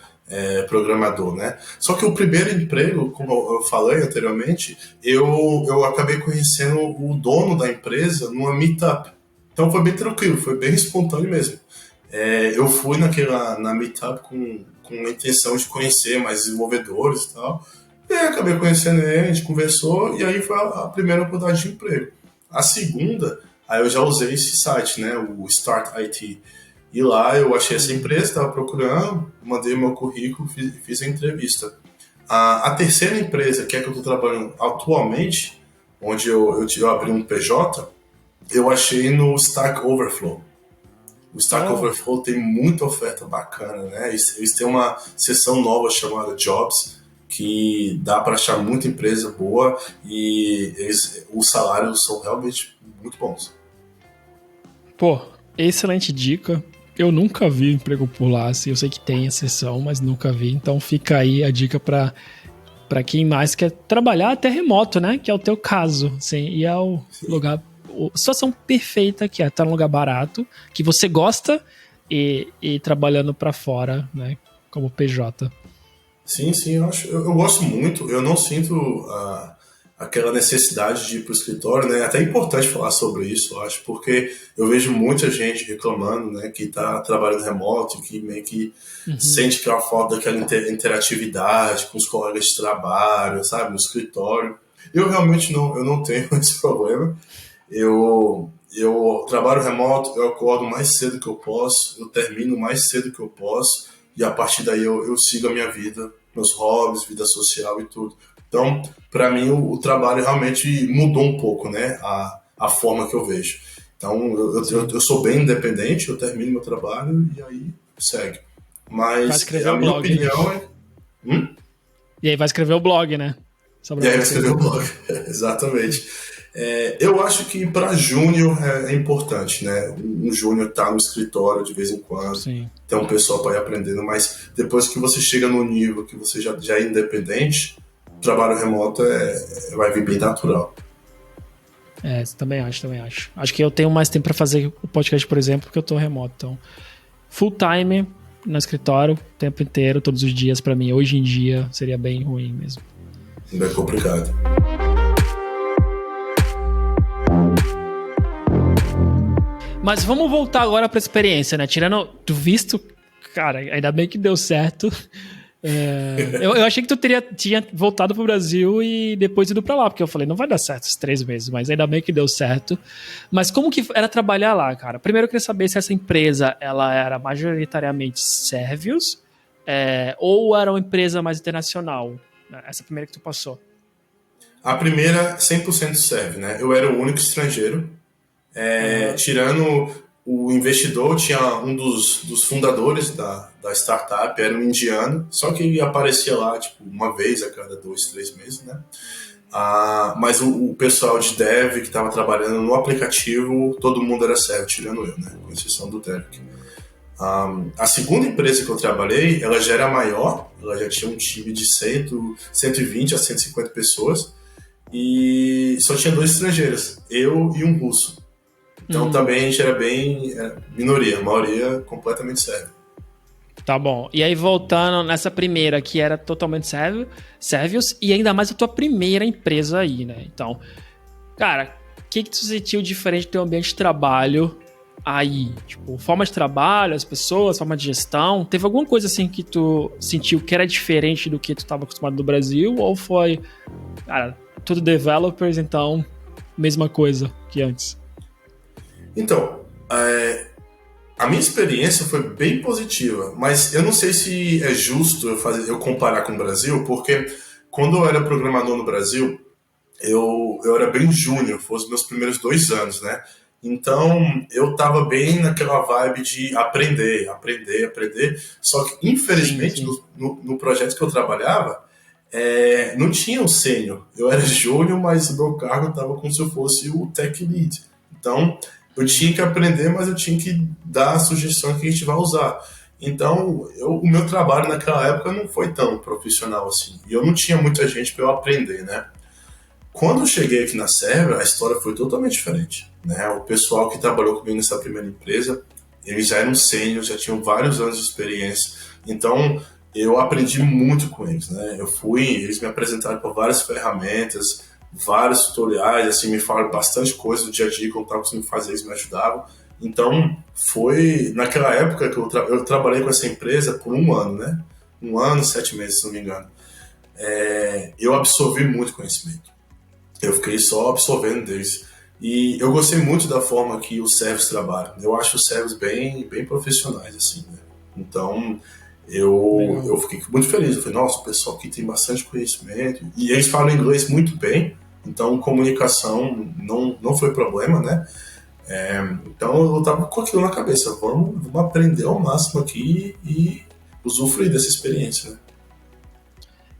Speaker 1: programador, né? Só que o primeiro emprego, como eu falei anteriormente, eu acabei conhecendo o dono da empresa numa meetup. Então foi bem tranquilo, foi bem espontâneo mesmo. Eu fui na meetup com a intenção de conhecer mais desenvolvedores e tal. E aí acabei conhecendo ele, a gente conversou, e aí foi a primeira oportunidade de emprego. A segunda, aí eu já usei esse site, né, o Start IT. E lá eu achei essa empresa, estava procurando, mandei meu currículo, fiz a entrevista. A terceira empresa, que é que eu estou trabalhando atualmente, onde eu abri um PJ, eu achei no Stack Overflow. O Stack Overflow tem muita oferta bacana, né? Eles têm uma seção nova chamada Jobs, que dá para achar muita empresa boa e os salários são realmente muito bons.
Speaker 2: Pô, excelente dica. Eu nunca vi emprego por lá, assim, eu sei que tem exceção, mas nunca vi. Então fica aí a dica para quem mais quer trabalhar até remoto, né? Que é o teu caso, assim, e é o lugar, a situação perfeita que é estar num lugar barato, que você gosta e trabalhando para fora, né? Como PJ.
Speaker 1: Sim, eu gosto muito, eu não sinto aquela necessidade de ir para o escritório, né? É até importante falar sobre isso, eu acho, porque eu vejo muita gente reclamando, né, que está trabalhando remoto, que meio que sente que é uma falta daquela interatividade com os colegas de trabalho, sabe, no escritório. Eu realmente eu não tenho esse problema. Eu trabalho remoto, eu acordo mais cedo que eu posso, eu termino mais cedo que eu posso, e a partir daí eu sigo a minha vida, meus hobbies, vida social e tudo. Então, para mim, o trabalho realmente mudou um pouco, né? A forma que eu vejo. Então, eu sou bem independente, eu termino meu trabalho e aí segue.
Speaker 2: Vai
Speaker 1: Mas
Speaker 2: escrever
Speaker 1: a
Speaker 2: o
Speaker 1: minha
Speaker 2: blog,
Speaker 1: opinião
Speaker 2: né?
Speaker 1: é...
Speaker 2: E aí vai escrever o blog, né?
Speaker 1: E aí vai escrever o blog, exatamente. Eu acho que para júnior é importante, né? Um júnior tá no escritório de vez em quando,
Speaker 2: Sim.
Speaker 1: tem um pessoal para ir aprendendo, mas depois que você chega no nível que você já é independente, o trabalho remoto vai vir bem natural.
Speaker 2: Também acho. Acho que eu tenho mais tempo para fazer o podcast, por exemplo, porque eu tô remoto. Então, full time, no escritório o tempo inteiro, todos os dias, pra mim, hoje em dia, seria bem ruim mesmo.
Speaker 1: Bem complicado.
Speaker 2: Mas vamos voltar agora pra experiência, né? Tirando do visto, cara, ainda bem que deu certo. Eu achei que tu tinha voltado pro Brasil e depois ido pra lá, porque eu falei, não vai dar certo esses 3 meses, mas ainda bem que deu certo. Mas como que era trabalhar lá, cara? Primeiro eu queria saber se essa empresa, ela era majoritariamente sérvios, ou era uma empresa mais internacional, né? Essa primeira que tu passou.
Speaker 1: A primeira, 100% serve, né? Eu era o único estrangeiro. Tirando o investidor, tinha um dos fundadores da startup, era um indiano, só que ele aparecia lá tipo, uma vez a cada 2, 3 meses, né? Mas o pessoal de dev que estava trabalhando no aplicativo, todo mundo era sérvio, tirando eu, né? Com exceção do Derek. A segunda empresa que eu trabalhei, ela já era maior, ela já tinha um time de 120 a 150 pessoas, e só tinha 2 estrangeiros, eu e um russo. Então também a gente era bem minoria, a maioria completamente sérvio.
Speaker 2: Tá bom. E aí voltando nessa primeira que era totalmente sérvios e ainda mais a tua primeira empresa aí, né? Então, cara, o que tu sentiu diferente do teu ambiente de trabalho aí? Tipo, forma de trabalho, as pessoas, forma de gestão. Teve alguma coisa assim que tu sentiu que era diferente do que tu estava acostumado no Brasil? Ou foi, cara, tudo developers, então, mesma coisa que antes?
Speaker 1: Então, a minha experiência foi bem positiva, mas eu não sei se é justo eu comparar com o Brasil, porque quando eu era programador no Brasil, eu era bem júnior, foram os meus primeiros 2 anos, né? Então, eu estava bem naquela vibe de aprender, só que, infelizmente,
Speaker 2: Sim.
Speaker 1: no projeto que eu trabalhava, não tinha o sênior. Eu era júnior, mas o meu cargo estava como se eu fosse o tech lead. Então, eu tinha que aprender, mas eu tinha que dar a sugestão que a gente vai usar. Então, o meu trabalho naquela época não foi tão profissional assim. E eu não tinha muita gente para eu aprender, né? Quando eu cheguei aqui na Sérvia, a história foi totalmente diferente, né? O pessoal que trabalhou comigo nessa primeira empresa, eles já eram sêniors, já tinham vários anos de experiência. Então, eu aprendi muito com eles, né? Eles me apresentaram por várias ferramentas, vários tutoriais, assim, me falaram bastante coisa do dia a dia, que eu não estava conseguindo fazer, eles me ajudavam. Então, foi naquela época que eu trabalhei com essa empresa por 1 ano, né? 1 ano, 7 meses, se não me engano. Eu absorvi muito conhecimento. Eu fiquei só absorvendo deles. E eu gostei muito da forma que os sérvios trabalham. Eu acho os sérvios bem profissionais, assim, né? Então, eu fiquei muito feliz. Eu falei, nossa, o pessoal aqui tem bastante conhecimento. E eles falam inglês muito bem, então comunicação não foi problema, né? Então eu tava com aquilo na cabeça, vamos aprender ao máximo aqui e usufruir dessa experiência, né?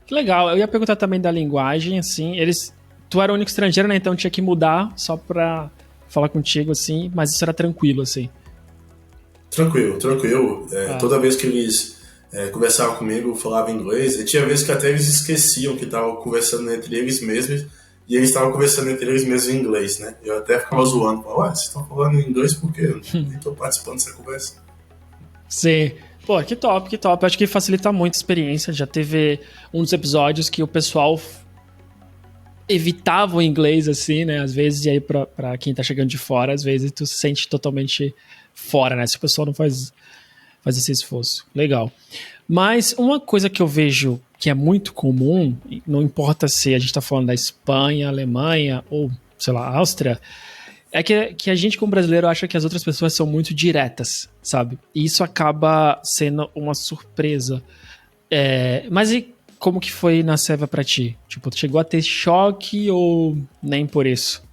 Speaker 2: Que legal. Eu ia perguntar também da linguagem, assim, tu era o único estrangeiro, né? Então tinha que mudar só pra falar contigo, assim, mas isso era tranquilo, assim.
Speaker 1: Tranquilo. Toda vez que eles conversavam comigo, eu falava inglês, e tinha vezes que até eles esqueciam que estavam conversando entre eles mesmos, e eles estavam conversando entre eles mesmos em inglês, né? Eu até ficava zoando, falava, vocês estão falando em inglês por quê? Eu nem estou participando dessa conversa.
Speaker 2: Sim. Pô, que top, que top. Acho que facilita muito a experiência. Já teve um dos episódios que o pessoal evitava o inglês, assim, né? Às vezes, e aí pra quem tá chegando de fora, às vezes tu se sente totalmente fora, né? Se o pessoal não faz esse esforço. Legal. Mas uma coisa que eu vejo que é muito comum, não importa se a gente tá falando da Espanha, Alemanha ou, sei lá, Áustria, é que a gente como brasileiro acha que as outras pessoas são muito diretas, sabe? E isso acaba sendo uma surpresa. Mas e como que foi na Sérvia pra ti? Tipo, tu chegou a ter choque ou nem por isso?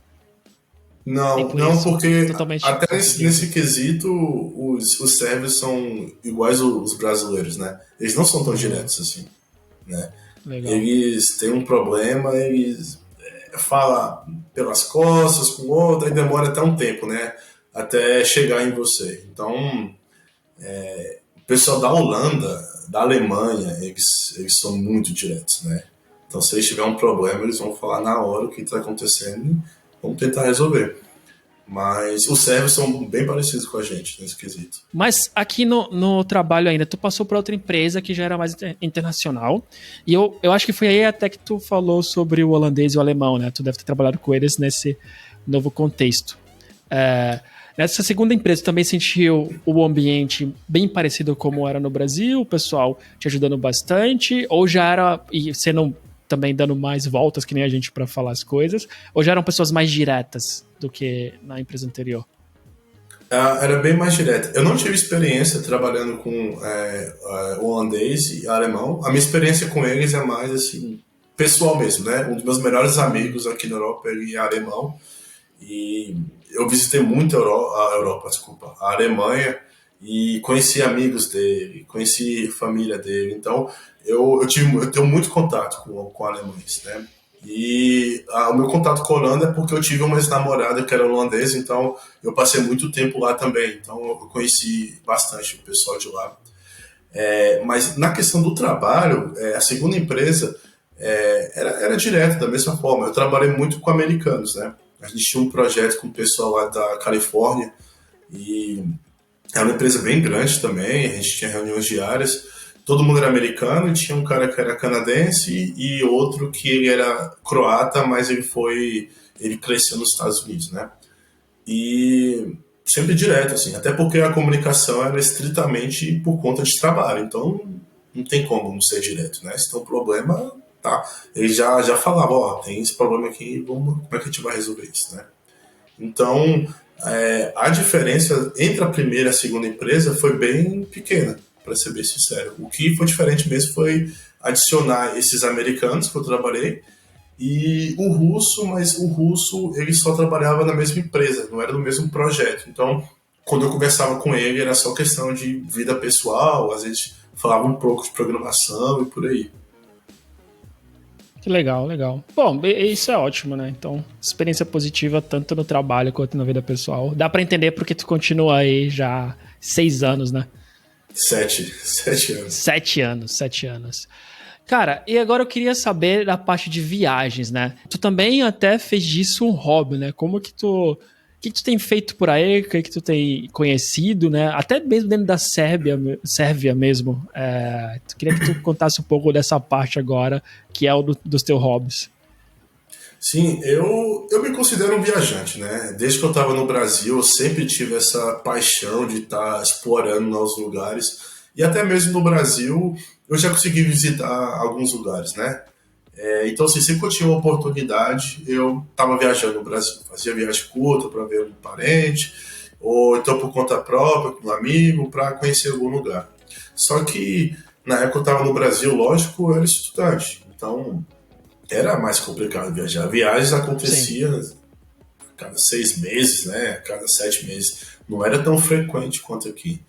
Speaker 1: Não, porque até nesse quesito os sérvios são iguais os brasileiros, né? Eles não são tão diretos assim, né?
Speaker 2: Legal.
Speaker 1: Eles têm um problema, eles falam pelas costas com o outro, aí demora até um tempo, né? Até chegar em você. Então, o pessoal da Holanda, da Alemanha, eles são muito diretos, né? Então, se eles tiverem um problema, eles vão falar na hora o que está acontecendo e vamos tentar resolver. Mas os sérvios são bem parecidos com a gente nesse quesito.
Speaker 2: Mas aqui no trabalho ainda, tu passou para outra empresa que já era mais internacional. E eu acho que foi aí até que tu falou sobre o holandês e o alemão, né? Tu deve ter trabalhado com eles nesse novo contexto. Nessa segunda empresa, tu também sentiu o ambiente bem parecido como era no Brasil? O pessoal te ajudando bastante? Ou já era, e você não também dando mais voltas que nem a gente para falar as coisas? Ou já eram pessoas mais diretas do que na empresa anterior?
Speaker 1: Era bem mais direto. Eu não tive experiência trabalhando com holandês e alemão. A minha experiência com eles é mais assim, pessoal mesmo, né? Um dos meus melhores amigos aqui na Europa, ele é alemão. E eu visitei muito a Europa, desculpa, a Alemanha, e conheci amigos dele, conheci família dele. Então, eu tenho muito contato com alemães, né? E o meu contato com a Holanda é porque eu tive uma ex-namorada que era holandesa, então eu passei muito tempo lá também. Então, eu conheci bastante o pessoal de lá. Mas na questão do trabalho, a segunda empresa era direto, da mesma forma. Eu trabalhei muito com americanos, né? A gente tinha um projeto com o pessoal lá da Califórnia e era uma empresa bem grande também, a gente tinha reuniões diárias, todo mundo era americano e tinha um cara que era canadense e outro que ele era croata, mas ele cresceu nos Estados Unidos, né? E sempre direto, assim, até porque a comunicação era estritamente por conta de trabalho, então não tem como não ser direto, né? Se tem um problema, tá. Ele já falava, ó, tem esse problema aqui, como é que a gente vai resolver isso, né? Então, a diferença entre a primeira e a segunda empresa foi bem pequena, para ser bem sincero. O que foi diferente mesmo foi adicionar esses americanos que eu trabalhei e o russo, mas o russo ele só trabalhava na mesma empresa, não era no mesmo projeto. Então, quando eu conversava com ele, era só questão de vida pessoal, às vezes falava um pouco de programação e por aí.
Speaker 2: Que legal, legal. Bom, isso é ótimo, né? Então, experiência positiva tanto no trabalho quanto na vida pessoal. Dá pra entender porque tu continua aí já 6 anos, né?
Speaker 1: 7 anos.
Speaker 2: 7 anos. Cara, e agora eu queria saber da parte de viagens, né? Tu também até fez disso um hobby, né? Como que tu... O que tu tem feito por aí? O que tu tem conhecido, né? Até mesmo dentro da Sérvia mesmo. Queria que tu contasse um pouco dessa parte agora, que é o dos teus hobbies.
Speaker 1: Sim, eu me considero um viajante, né? Desde que eu estava no Brasil, eu sempre tive essa paixão de estar explorando novos lugares. E até mesmo no Brasil, eu já consegui visitar alguns lugares, né? Então, assim, sempre que eu tinha uma oportunidade, eu estava viajando no Brasil. Fazia viagem curta para ver um parente, ou então por conta própria, com um amigo, para conhecer algum lugar. Só que, na época eu estava no Brasil, lógico, eu era estudante. Então, era mais complicado viajar. Viagens aconteciam a cada 6 meses, né? A cada 7 meses. Não era tão frequente quanto aqui.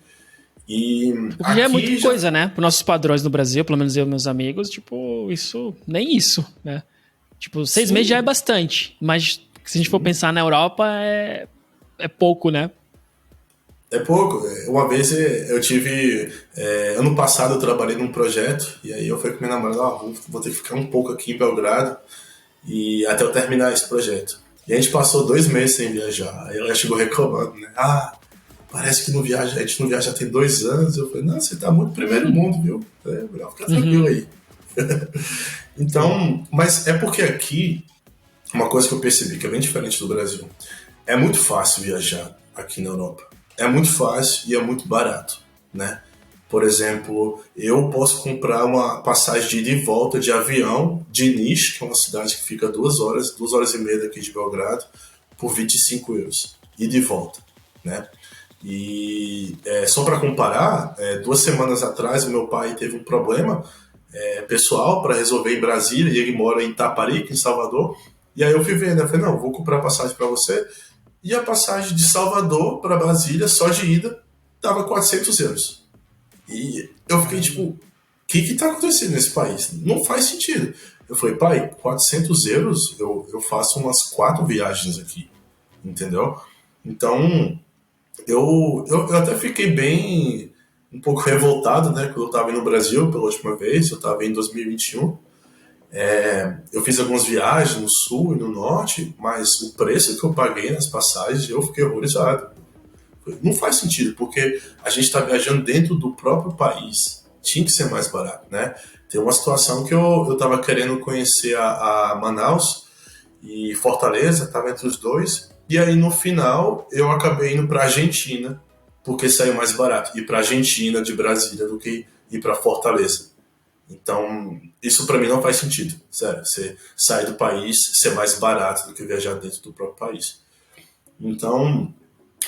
Speaker 1: E
Speaker 2: porque já é muita coisa, né? Para nossos padrões no Brasil, pelo menos eu e meus amigos, tipo, nem isso, né? Tipo, 6 meses já é bastante, mas se a gente for pensar na Europa, é pouco, né?
Speaker 1: É pouco. Uma vez eu tive... ano passado eu trabalhei num projeto, e aí eu falei com minha namorada, vou ter que ficar um pouco aqui em Belgrado, e até eu terminar esse projeto. E a gente passou 2 meses sem viajar. Aí ela chegou reclamando, né? Parece que não viaja, a gente não viaja tem 2 anos. Eu falei, não, você tá muito primeiro mundo, viu? Fica tranquilo aí. Então, mas é porque aqui, uma coisa que eu percebi que é bem diferente do Brasil, é muito fácil viajar aqui na Europa. É muito fácil e é muito barato, né? Por exemplo, eu posso comprar uma passagem de ida e volta de avião de Niš, que é uma cidade que fica 2 horas e meia daqui de Belgrado, por 25 euros. Ida e volta, né? E só para comparar, 2 semanas atrás o meu pai teve um problema pessoal para resolver em Brasília, e ele mora em Itaparica, em Salvador. E aí eu fui vendo, eu falei, não, vou comprar passagem para você. E a passagem de Salvador para Brasília, só de ida, tava 400 euros. E eu fiquei tipo, o que tá acontecendo nesse país? Não faz sentido. Eu falei, pai, 400 euros, eu faço umas 4 viagens aqui, entendeu? Então, eu até fiquei bem, um pouco revoltado, né, quando eu estava no Brasil pela última vez, eu estava em 2021, Eu fiz algumas viagens no sul e no norte, mas o preço que eu paguei nas passagens, eu fiquei horrorizado. Não faz sentido, porque a gente está viajando dentro do próprio país. Tinha que ser mais barato, né? Tem uma situação que eu estava querendo conhecer a Manaus e Fortaleza, estava entre os dois. E aí, no final, eu acabei indo para Argentina, porque saiu mais barato. Ir para Argentina de Brasília do que ir para Fortaleza. Então, isso para mim não faz sentido. Sério, você sair do país ser mais barato do que viajar dentro do próprio país. Então,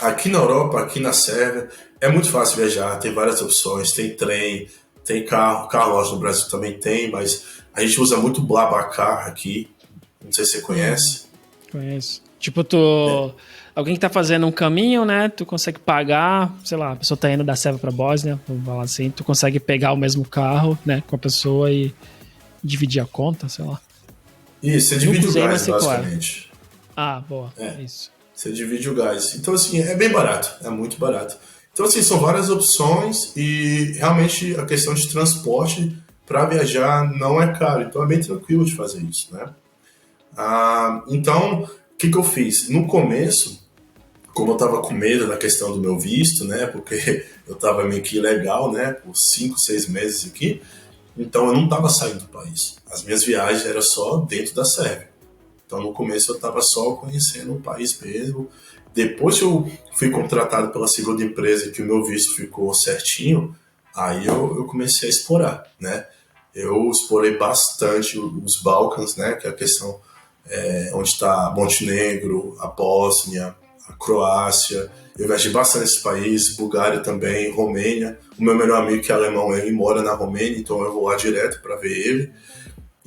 Speaker 1: aqui na Europa, aqui na Sérvia, é muito fácil viajar, tem várias opções, tem trem, tem carro lógico, no Brasil também tem, mas a gente usa muito BlaBlaCar aqui, não sei se você conhece.
Speaker 2: Conheço. Tipo, alguém que tá fazendo um caminho, né, tu consegue pagar, sei lá, a pessoa tá indo da Sérvia pra Bósnia, vamos falar assim, tu consegue pegar o mesmo carro, né, com a pessoa e dividir a conta, sei lá.
Speaker 1: Isso, você divide o gás, basicamente.
Speaker 2: Ah, boa, isso.
Speaker 1: Você divide o gás. Então, assim, é bem barato, é muito barato. Então, assim, são várias opções e realmente a questão de transporte para viajar não é caro. Então, é bem tranquilo de fazer isso, né? Então, o que eu fiz? No começo, como eu estava com medo da questão do meu visto, né? Porque eu estava meio que ilegal, né? Por 5, 6 meses aqui. Então, eu não estava saindo do país. As minhas viagens eram só dentro da Sérvia. Então, no começo, eu estava só conhecendo o país mesmo. Depois que eu fui contratado pela segunda empresa e que o meu visto ficou certinho, aí eu comecei a explorar, né? Eu explorei bastante os Balcãs, né? Que é a questão onde está Montenegro, a Bósnia, a Croácia. Eu viajei bastante nesses países, Bulgária também, Romênia. O meu melhor amigo, que é alemão, ele mora na Romênia, então eu vou lá direto para ver ele.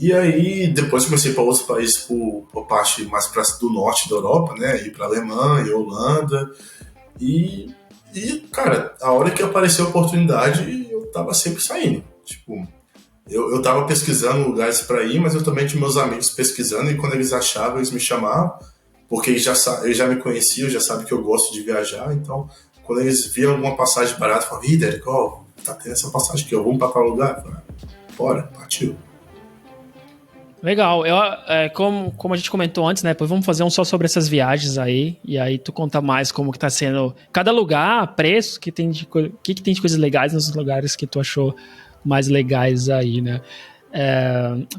Speaker 1: E aí, depois comecei para outros países por parte mais do norte da Europa, né? Ir para Alemanha, Holanda. E, cara, a hora que apareceu a oportunidade, eu tava sempre saindo. Tipo, eu tava pesquisando lugares para ir, mas eu também tinha meus amigos pesquisando, e quando eles achavam, eles me chamavam, porque eles já me conheciam, já sabem que eu gosto de viajar. Então, quando eles viam alguma passagem barata, falavam: "Ih, Derek, tá tendo essa passagem aqui, vamos para tal lugar?" Eu falei: "Bora, partiu."
Speaker 2: Legal. Como a gente comentou antes, né? Depois vamos fazer um só sobre essas viagens aí. E aí tu conta mais como que tá sendo cada lugar, preço, que tem de coisas legais nos lugares que tu achou mais legais aí, né?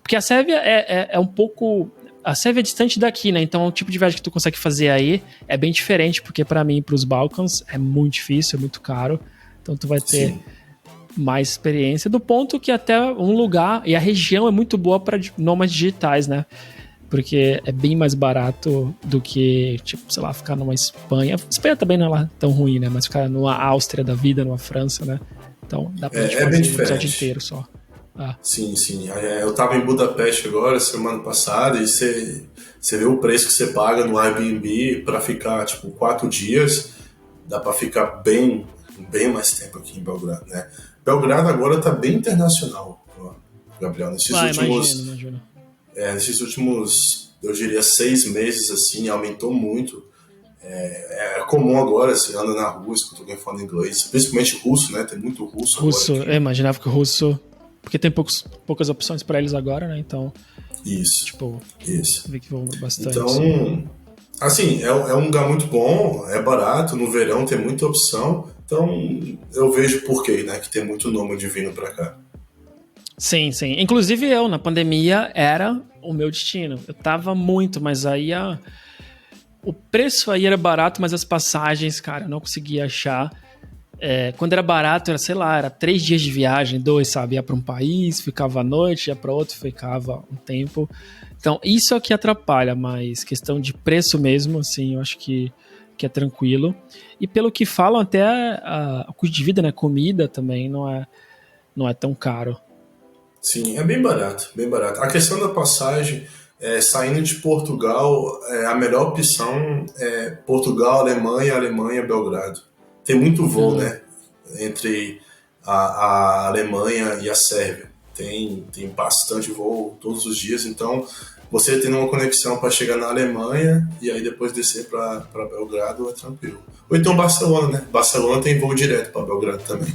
Speaker 2: Porque a Sérvia é um pouco... A Sérvia é distante daqui, né? Então o tipo de viagem que tu consegue fazer aí é bem diferente, porque para mim, para os Balcãs, é muito difícil, é muito caro. Então tu vai ter... Sim. Mais experiência, do ponto que até um lugar, e a região é muito boa para nômades digitais, né? Porque é bem mais barato do que, tipo, sei lá, ficar numa Espanha. Espanha também não é lá tão ruim, né? Mas ficar numa Áustria da vida, numa França, né? Então dá pra gente fazer
Speaker 1: bem
Speaker 2: um
Speaker 1: diferente.
Speaker 2: episódio inteiro só.
Speaker 1: Sim. Eu tava em Budapeste agora, semana passada, e você vê o preço que você paga no Airbnb para ficar, tipo, 4 dias. Dá para ficar bem mais tempo aqui em Belgrado, né? Belgrado agora está bem internacional, Gabriel.
Speaker 2: Imagino.
Speaker 1: Nesses últimos, eu diria, 6 meses, assim, aumentou muito. É comum agora, você anda na rua, escuta alguém falando inglês, principalmente russo, né? Tem muito russo agora.
Speaker 2: Eu imaginava que o russo... Porque tem poucas opções para eles agora, né? Então...
Speaker 1: Isso.
Speaker 2: Vê que vão bastante.
Speaker 1: Então, assim, é um lugar muito bom, é barato, no verão tem muita opção. Então, eu vejo por quê, né? Que tem muito nômade vindo pra cá.
Speaker 2: Sim. Inclusive eu, na pandemia, era o meu destino. Eu tava muito, mas aí o preço aí era barato, mas as passagens, cara, eu não conseguia achar. Quando era barato, era 3 dias de viagem, 2, sabe? Ia pra um país, ficava à noite, ia pra outro, ficava um tempo. Então, isso é o que atrapalha, mas questão de preço mesmo, assim, eu acho que é tranquilo. E pelo que falam, até o custo de vida, né? Comida também não é tão caro.
Speaker 1: Sim, é bem barato. A questão da passagem, saindo de Portugal, a melhor opção é Portugal, Alemanha, Belgrado. Tem muito voo, né? Entre a Alemanha e a Sérvia. Tem bastante voo todos os dias, então você tendo uma conexão para chegar na Alemanha e aí depois descer para Belgrado é tranquilo. Ou então Barcelona, né? Barcelona tem voo direto para Belgrado também.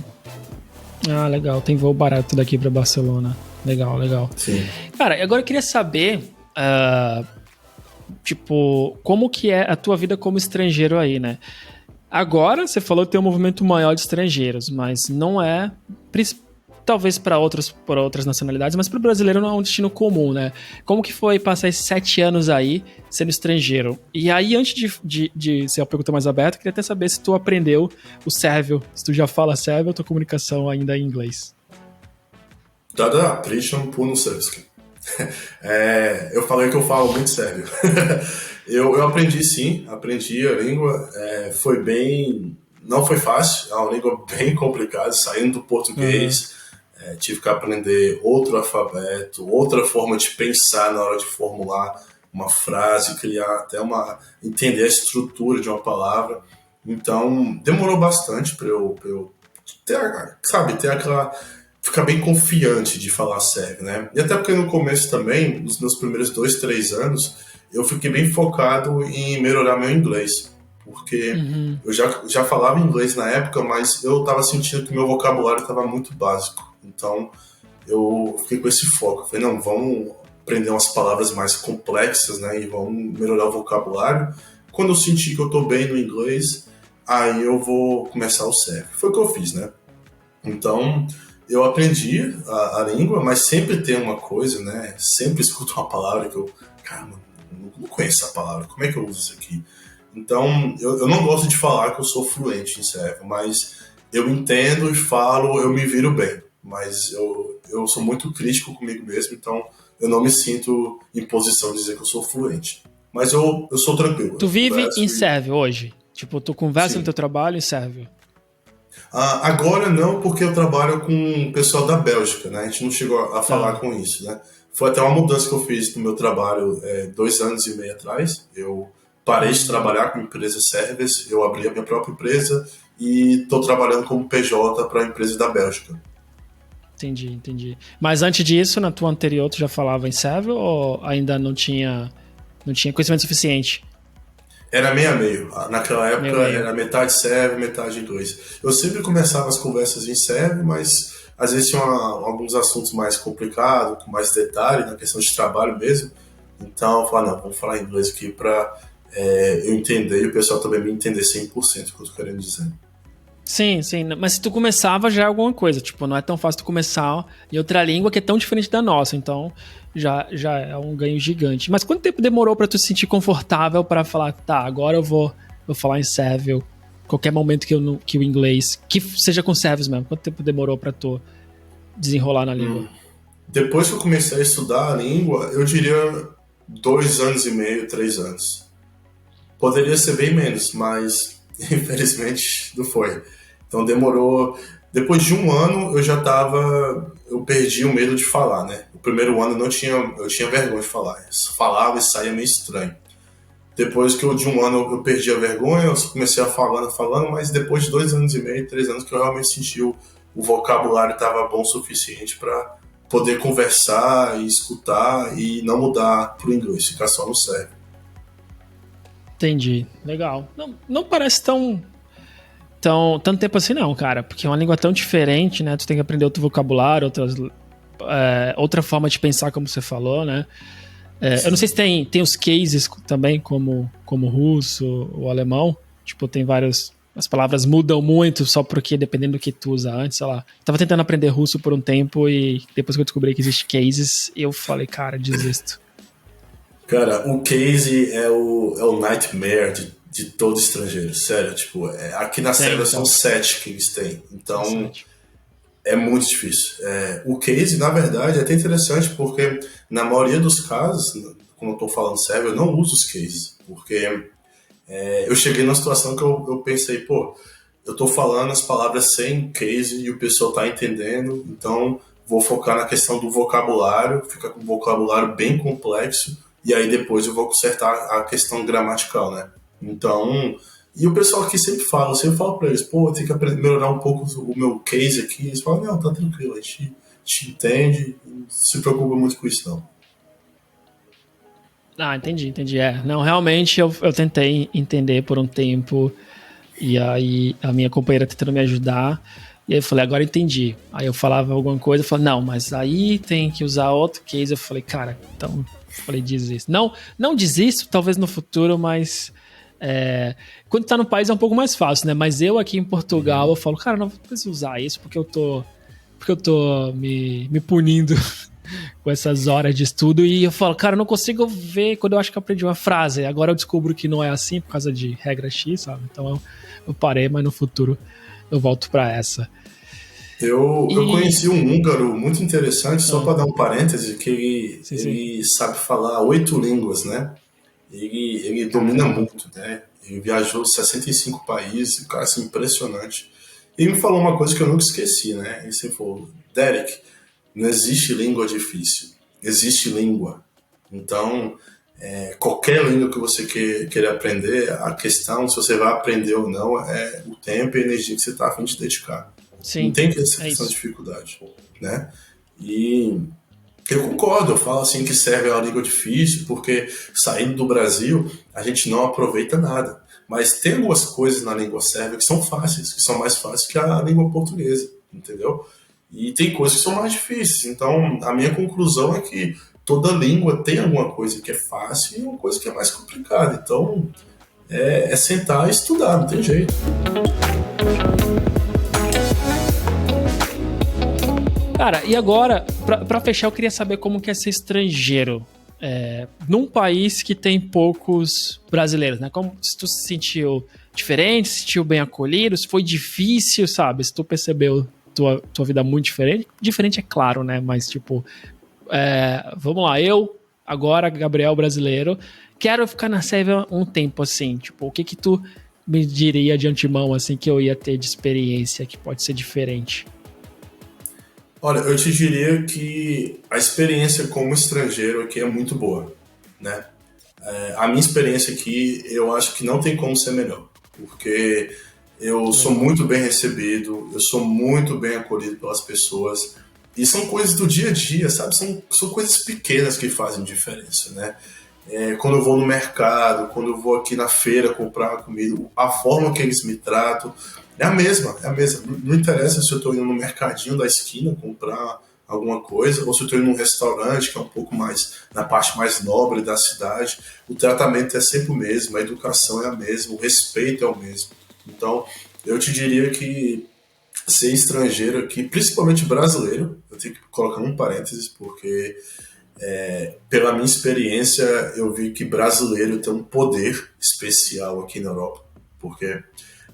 Speaker 2: Ah, legal. Tem voo barato daqui para Barcelona. Legal, legal.
Speaker 1: Sim.
Speaker 2: Cara, agora eu queria saber, tipo, como que é a tua vida como estrangeiro aí, né? Agora, você falou que tem um movimento maior de estrangeiros, mas não é, talvez para outras nacionalidades, mas para o brasileiro não é um destino comum, né? Como que foi passar esses 7 anos aí sendo estrangeiro? E aí, antes de ser uma pergunta mais aberta, eu queria até saber se tu aprendeu o sérvio, se tu já fala sérvio ou tua comunicação ainda é em inglês.
Speaker 1: Da, pričam puno srpski. Eu falei que eu falo muito sérvio. eu aprendi sim, aprendi a língua. Foi bem... Não foi fácil, é uma língua bem complicada, saindo do português. Tive que aprender outro alfabeto, outra forma de pensar na hora de formular uma frase, criar até entender a estrutura de uma palavra. Então, demorou bastante para eu ter aquela... ficar bem confiante de falar sérvio, né? E até porque no começo também, nos meus primeiros 2, 3 anos, eu fiquei bem focado em melhorar meu inglês. Porque eu já falava inglês na época, mas eu estava sentindo que meu vocabulário estava muito básico. Então, eu fiquei com esse foco. Eu falei, não, vamos aprender umas palavras mais complexas, né? E vamos melhorar o vocabulário. Quando eu sentir que eu estou bem no inglês, aí eu vou começar o sérvio. Foi o que eu fiz, né? Então, eu aprendi a língua, mas sempre tem uma coisa, né? Sempre escuto uma palavra que eu... Caramba, não conheço essa palavra. Como é que eu uso isso aqui? Então, eu não gosto de falar que eu sou fluente em sérvio, mas eu entendo e falo, eu me viro bem. Mas eu sou muito crítico comigo mesmo, então eu não me sinto em posição de dizer que eu sou fluente. Mas eu sou tranquilo.
Speaker 2: Tu vive em sérvio hoje? Tipo, tu conversa
Speaker 1: Sim.
Speaker 2: no teu trabalho em sérvio?
Speaker 1: Agora não, porque eu trabalho com o pessoal da Bélgica, né? A gente não chegou a falar com isso, né? Foi até uma mudança que eu fiz no meu trabalho 2 anos e meio atrás. Eu parei de trabalhar com empresas sérvias, eu abri a minha própria empresa e estou trabalhando como PJ para a empresa da Bélgica.
Speaker 2: Entendi. Mas antes disso, na tua anterior, tu já falava em sérvio ou ainda não tinha conhecimento suficiente?
Speaker 1: Era meio a meio. Naquela época
Speaker 2: Meio.
Speaker 1: Era metade sérvio, metade inglês. Eu sempre começava as conversas em sérvio, mas às vezes tinha alguns assuntos mais complicados, com mais detalhe, na questão de trabalho mesmo. Então eu falava, não, vamos falar inglês aqui para eu entender e o pessoal também me entender 100% o que eu estou querendo dizer.
Speaker 2: Sim, mas se tu começava já é alguma coisa, tipo, não é tão fácil tu começar em outra língua que é tão diferente da nossa, então já é um ganho gigante. Mas quanto tempo demorou pra tu se sentir confortável pra falar, tá, agora eu vou falar em sérvio, qualquer momento que o inglês, que seja com sérvios mesmo, quanto tempo demorou pra tu desenrolar na língua?
Speaker 1: Depois que eu comecei a estudar a língua, eu diria 2 anos e meio, 3 anos. Poderia ser bem menos, mas infelizmente não foi. Então demorou. Depois de 1 ano eu perdi o medo de falar, né? O primeiro ano eu tinha vergonha de falar. Eu falava e saía meio estranho. Depois de 1 ano eu perdi a vergonha, eu comecei a falando, mas depois de 2 anos e meio, 3 anos que eu realmente senti o vocabulário estava bom o suficiente para poder conversar e escutar e não mudar pro inglês, ficar só no sérvio.
Speaker 2: Entendi, legal. Não parece tanto tempo assim não, cara, porque é uma língua tão diferente, né? Tu tem que aprender outro vocabulário, outra forma de pensar, como você falou, né? Eu não sei se tem os cases também, como o russo, o alemão, tipo, tem vários... As palavras mudam muito só porque dependendo do que tu usa antes, sei lá. Tava tentando aprender russo por um tempo e depois que eu descobri que existe cases, eu falei, cara, desisto.
Speaker 1: Cara, o case é o nightmare de todo estrangeiro, sério. Tipo, aqui na Sérvia são 7 que eles têm, então é muito difícil. O case, na verdade, é até interessante porque na maioria dos casos, como eu tô falando sérvio, eu não uso os cases, porque eu cheguei numa situação que eu pensei, pô, eu tô falando as palavras sem case e o pessoal tá entendendo, então vou focar na questão do vocabulário, fica com um vocabulário bem complexo, e aí depois eu vou consertar a questão gramatical, né? Então, e o pessoal aqui sempre fala, eu sempre falo pra eles, pô, eu tenho que melhorar um pouco o meu case aqui, eles falam, não, tá tranquilo, a gente entende, não se preocupa muito com isso, não.
Speaker 2: Ah, entendi. Não, realmente eu tentei entender por um tempo e aí a minha companheira tentando me ajudar, E aí eu falei, agora entendi. Aí eu falava alguma coisa, eu falei, não, mas aí tem que usar outro case. Eu falei, cara, então, eu falei, desisto. Não desisto, talvez no futuro, mas quando tá no país é um pouco mais fácil, né? Mas eu aqui em Portugal, eu falo, cara, não preciso usar isso porque eu tô me punindo com essas horas de estudo. E eu falo, cara, eu não consigo ver quando eu acho que eu aprendi uma frase. Agora eu descubro que não é assim por causa de regra X, sabe? Então eu parei, mas no futuro eu volto pra essa.
Speaker 1: Eu conheci um húngaro muito interessante, só para dar um parêntese, que ele sabe falar 8 línguas, né? Ele domina muito, né? Ele viajou 65 países, o cara assim, impressionante. Ele me falou uma coisa que eu nunca esqueci, né? Ele sempre falou, Derek, não existe língua difícil, existe língua. Então, qualquer língua que você queira aprender, a questão, se você vai aprender ou não, é o tempo e a energia que você está a fim de dedicar.
Speaker 2: Sim,
Speaker 1: não tem essa questão de dificuldade, né? E eu concordo, eu falo assim que serve a língua difícil, porque saindo do Brasil, a gente não aproveita nada. Mas tem algumas coisas na língua sérvia que são fáceis, que são mais fáceis que a língua portuguesa, entendeu? E tem coisas que são mais difíceis. Então, a minha conclusão é que toda língua tem alguma coisa que é fácil e uma coisa que é mais complicada. Então, é sentar e estudar, não tem jeito.
Speaker 2: Cara, e agora, pra fechar, eu queria saber como que é ser estrangeiro num país que tem poucos brasileiros, né? Como se tu se sentiu diferente, se sentiu bem acolhido, se foi difícil, sabe? Se tu percebeu tua vida muito diferente. Diferente é claro, né? Mas tipo, vamos lá, eu, agora, Gabriel brasileiro, quero ficar na Sérvia um tempo, assim, tipo, o que tu me diria de antemão, assim, que eu ia ter de experiência que pode ser diferente?
Speaker 1: Olha, eu te diria que a experiência como estrangeiro aqui é muito boa, né? A minha experiência aqui, eu acho que não tem como ser melhor, porque eu sou muito bem recebido, eu sou muito bem acolhido pelas pessoas, e são coisas do dia a dia, sabe? São coisas pequenas que fazem diferença, né? Quando eu vou no mercado, quando eu vou aqui na feira comprar comida, a forma que eles me tratam é a mesma. Não interessa se eu estou indo no mercadinho da esquina comprar alguma coisa, ou se eu estou indo num restaurante que é um pouco mais na parte mais nobre da cidade, o tratamento é sempre o mesmo, a educação é a mesma, o respeito é o mesmo. Então, eu te diria que ser estrangeiro aqui, principalmente brasileiro, eu tenho que colocar um parênteses, porque pela minha experiência, eu vi que brasileiro tem um poder especial aqui na Europa, porque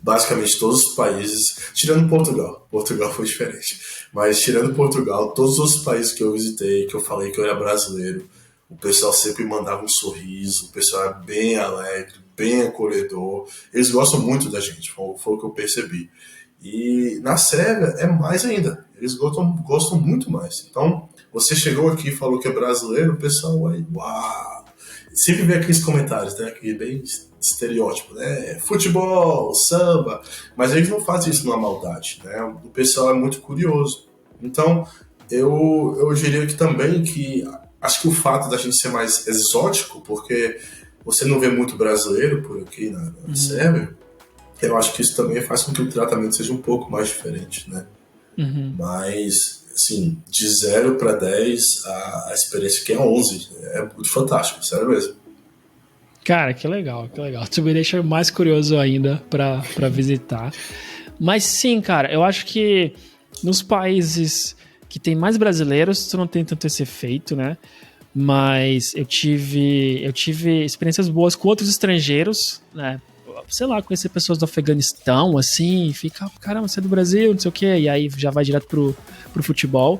Speaker 1: basicamente todos os países, tirando Portugal foi diferente, mas tirando Portugal, todos os países que eu visitei, que eu falei que eu era brasileiro, o pessoal sempre mandava um sorriso, o pessoal era bem alegre, bem acolhedor, eles gostam muito da gente, foi o que eu percebi. E na Sérvia é mais ainda, eles gostam muito mais. Então, você chegou aqui e falou que é brasileiro, o pessoal aí, uau! Sempre vem aqueles comentários, né, que é bem estereótipo, né, futebol, samba, mas eles não fazem isso na maldade, né, o pessoal é muito curioso. Então, eu diria que também que, acho que o fato da gente ser mais exótico, porque você não vê muito brasileiro por aqui na Sérvia, eu acho que isso também faz com que o tratamento seja um pouco mais diferente, né? Mas, assim, de 0 para 10, a experiência aqui é 11. É muito fantástico, sério mesmo.
Speaker 2: Cara, que legal, que legal. Tu me deixa mais curioso ainda pra visitar. Mas sim, cara, eu acho que nos países que tem mais brasileiros, tu não tem tanto esse efeito, né? Mas eu tive experiências boas com outros estrangeiros, né? Sei lá, conhecer pessoas do Afeganistão, assim, fica, caramba, você é do Brasil, não sei o quê, e aí já vai direto pro futebol.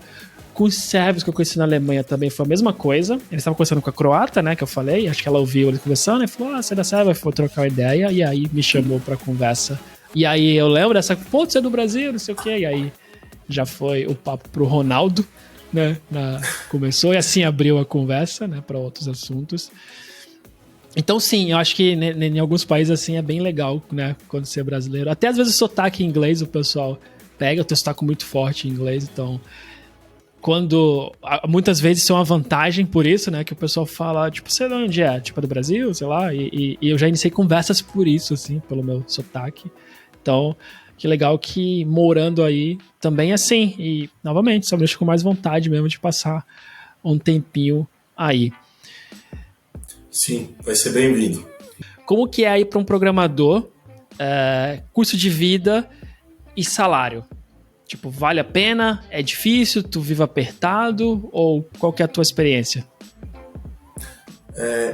Speaker 2: Com os sérvios que eu conheci na Alemanha também foi a mesma coisa. Eles estavam conversando com a croata, né, que eu falei, acho que ela ouviu eles conversando, e falou, você é da Sérvia, foi trocar uma ideia, e aí me chamou pra conversa. E aí eu lembro dessa, pô, você é do Brasil, não sei o quê, e aí já foi o papo pro Ronaldo, né, começou, e assim abriu a conversa, né, pra outros assuntos. Então, sim, eu acho que em alguns países, assim, é bem legal, né, quando você é brasileiro. Até às vezes o sotaque em inglês, o pessoal pega, o teu sotaque muito forte em inglês, então, muitas vezes isso é uma vantagem por isso, né, que o pessoal fala, tipo, você de onde é? Tipo, é do Brasil, sei lá, e eu já iniciei conversas por isso, assim, pelo meu sotaque. Então, que legal que morando aí também é assim. E, novamente, só me deixa com mais vontade mesmo de passar um tempinho aí.
Speaker 1: Sim, vai ser bem-vindo.
Speaker 2: Como que é aí para um programador, custo de vida e salário? Tipo, vale a pena? É difícil? Tu vive apertado? Ou qual que é a tua experiência?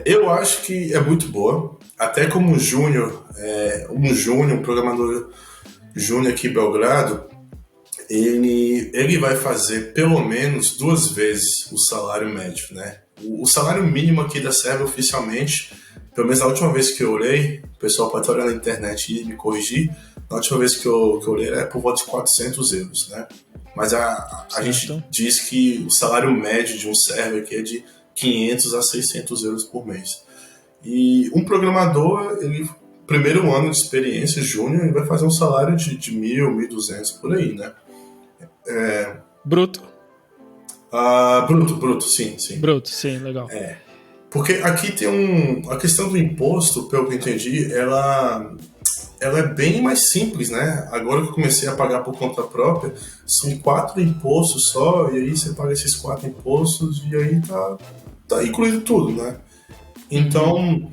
Speaker 1: Eu acho que é muito boa. Até como júnior, um programador júnior aqui em Belgrado, ele vai fazer pelo menos 2 vezes o salário médio, né? O salário mínimo aqui da Sérvia oficialmente, pelo menos na última vez que eu olhei, o pessoal pode olhar na internet e me corrigir, na última vez que eu olhei era por volta de 400 euros, né? Mas a gente diz que o salário médio de um sérvio aqui é de 500 a 600 euros por mês. E um programador, primeiro ano de experiência, júnior, ele vai fazer um salário de 1.000, 1.200 por aí, né?
Speaker 2: Bruto?
Speaker 1: Bruto, sim.
Speaker 2: Bruto, sim, legal.
Speaker 1: Porque aqui tem a questão do imposto, pelo que eu entendi, ela é bem mais simples, né? Agora que eu comecei a pagar por conta própria, são 4 impostos só, e aí você paga esses 4 impostos e aí tá incluído tudo, né? Então,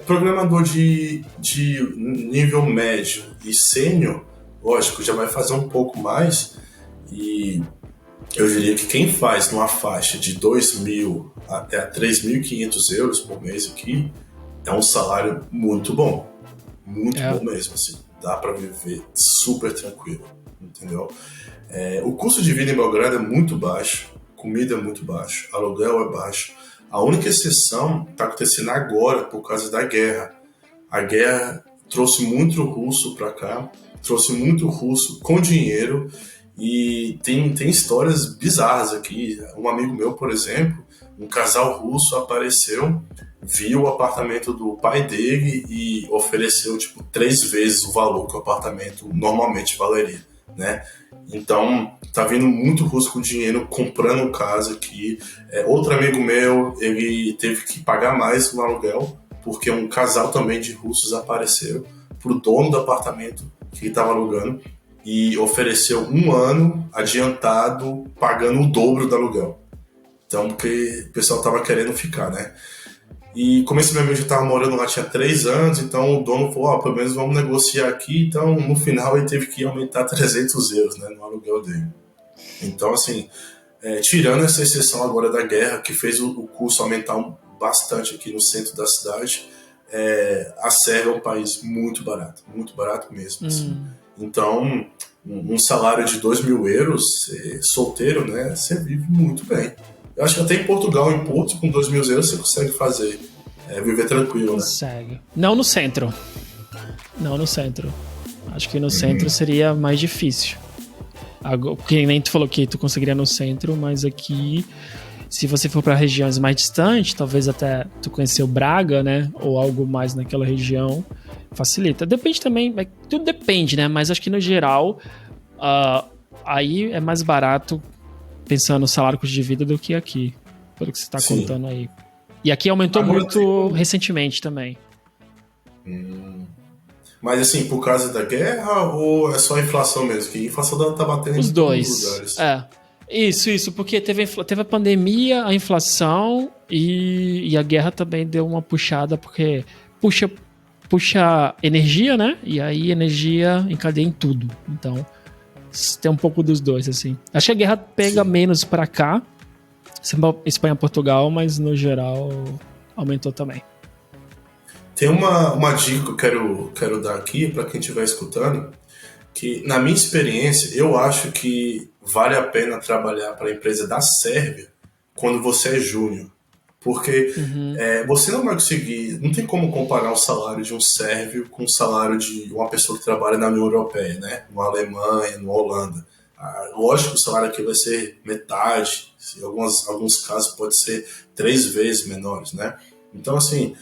Speaker 1: programador de nível médio e sênior, lógico, já vai fazer um pouco mais, e eu diria que quem faz numa faixa de 2.000 até 3.500 euros por mês aqui, é um salário muito bom. Muito bom mesmo, assim. Dá para viver super tranquilo, entendeu? O custo de vida em Belgrado é muito baixo, comida é muito baixo, aluguel é baixo. A única exceção está acontecendo agora por causa da guerra. A guerra trouxe muito russo para cá, trouxe muito russo com dinheiro, e tem histórias bizarras aqui. Um amigo meu, por exemplo, um casal russo apareceu, viu o apartamento do pai dele e ofereceu 3 vezes o valor que o apartamento normalmente valeria, né? Então, tá vindo muito russo com dinheiro comprando casa aqui. Outro amigo meu, ele teve que pagar mais no aluguel, porque um casal também de russos apareceu pro dono do apartamento que ele estava alugando e ofereceu 1 ano adiantado, pagando o dobro do aluguel. Então, porque o pessoal tava querendo ficar, né? E como esse meu amigo já estava morando lá, tinha 3 anos, então o dono falou, pelo menos vamos negociar aqui. Então, no final, ele teve que aumentar 300 euros, né, no aluguel dele. Então, assim, tirando essa exceção agora da guerra, que fez o custo aumentar bastante aqui no centro da cidade, a Sérvia é um país muito barato mesmo. Assim. Então, um salário de 2.000 euros, solteiro, né, você vive muito bem. Eu acho que até em Portugal, em Porto, com 2.000 euros, você consegue fazer, viver tranquilo, né?
Speaker 2: Consegue. Não no centro. Acho que no centro seria mais difícil. Porque nem tu falou que tu conseguiria no centro, mas aqui, se você for para regiões mais distantes, talvez até tu conhecer o Braga, né? Ou algo mais naquela região, facilita. Depende também, tudo depende, né? Mas acho que no geral, aí é mais barato, pensando no salário custo de vida, do que aqui, pelo que você está contando aí. E aqui aumentou muito recentemente também.
Speaker 1: Mas assim, por causa da guerra ou é só a inflação mesmo? Que a inflação tá batendo
Speaker 2: os
Speaker 1: em
Speaker 2: dois.
Speaker 1: Todos os lugares.
Speaker 2: Isso, porque teve a pandemia, a inflação e a guerra também deu uma puxada, porque puxa energia, né? E aí energia encadeia em tudo. Então, tem um pouco dos dois, assim. Acho que a guerra pega menos pra cá, Espanha, Portugal, mas no geral aumentou também.
Speaker 1: Tem uma dica que eu quero dar aqui para quem estiver escutando, que na minha experiência, eu acho que vale a pena trabalhar para a empresa da Sérvia quando você é júnior. Porque você não vai conseguir, não tem como comparar o salário de um sérvio com o salário de uma pessoa que trabalha na União Europeia, né? Na Alemanha, na Holanda. Lógico que o salário aqui vai ser metade, em alguns casos pode ser 3 vezes menores, né? Então, assim,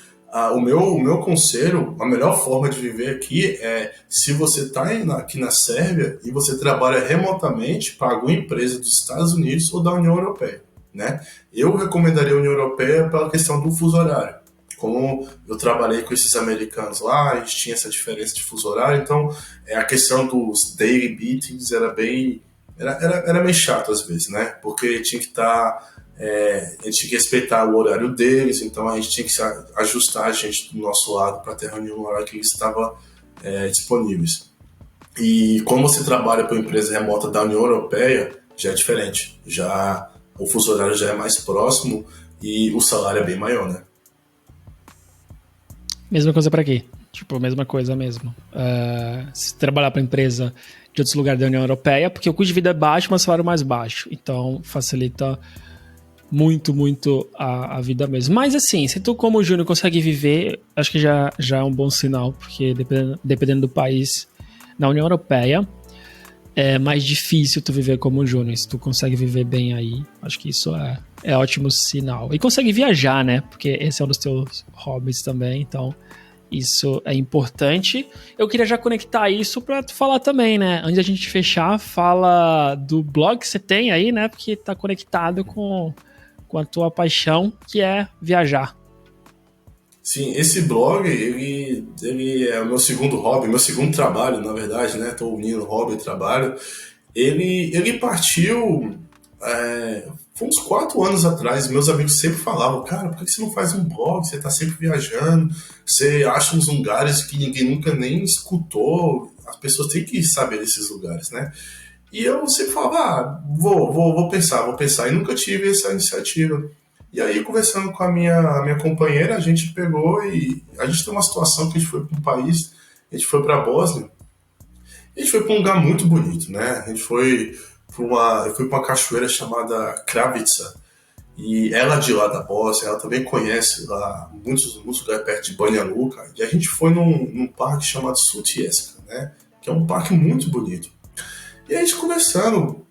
Speaker 1: o meu conselho, a melhor forma de viver aqui é se você está aqui na Sérvia e você trabalha remotamente para alguma empresa dos Estados Unidos ou da União Europeia. Né? Eu recomendaria a União Europeia pela questão do fuso horário. Como eu trabalhei com esses americanos lá, a gente tinha essa diferença de fuso horário, então a questão dos daily meetings era meio chato às vezes, né? Porque tinha que estar... a gente tinha que respeitar o horário deles, então a gente tinha que ajustar a gente do nosso lado para ter reunião no horário que eles estavam disponíveis. E como você trabalha para uma empresa remota da União Europeia, já é diferente. Já o fuso horário já é mais próximo e o salário é bem maior, né?
Speaker 2: Mesma coisa para aqui. Tipo, mesma coisa mesmo. Se trabalhar para empresa de outros lugares da União Europeia, porque o custo de vida é baixo, mas o salário é mais baixo. Então, facilita muito, muito a vida mesmo. Mas assim, se tu como júnior consegue viver, acho que já é um bom sinal, porque dependendo do país, na União Europeia, é mais difícil tu viver como júnior. Se tu consegue viver bem aí, acho que isso é ótimo sinal. E consegue viajar, né? Porque esse é um dos teus hobbies também, então isso é importante. Eu queria já conectar isso pra tu falar também, né? Antes da gente fechar, fala do blog que você tem aí, né? Porque tá conectado com a tua paixão, que é viajar.
Speaker 1: Sim, esse blog, ele é o meu segundo hobby, meu segundo trabalho, na verdade, né? Tô unindo hobby e trabalho. Ele partiu, foi uns 4 anos atrás. Meus amigos sempre falavam, cara, por que você não faz um blog? Você tá sempre viajando, você acha uns lugares que ninguém nunca nem escutou. As pessoas têm que saber desses lugares, né? E eu sempre falava, vou pensar. E nunca tive essa iniciativa. E aí, conversando com a minha companheira, a gente pegou e a gente tem uma situação que a gente foi para um país, a gente foi para a Bósnia, a gente foi para um lugar muito bonito, né? A gente foi eu fui para uma cachoeira chamada Kravica, e ela de lá da Bósnia, ela também conhece lá muitos lugares perto de Banja Luka, e a gente foi num parque chamado Sutjeska, né? Que é um parque muito bonito. E a gente conversando,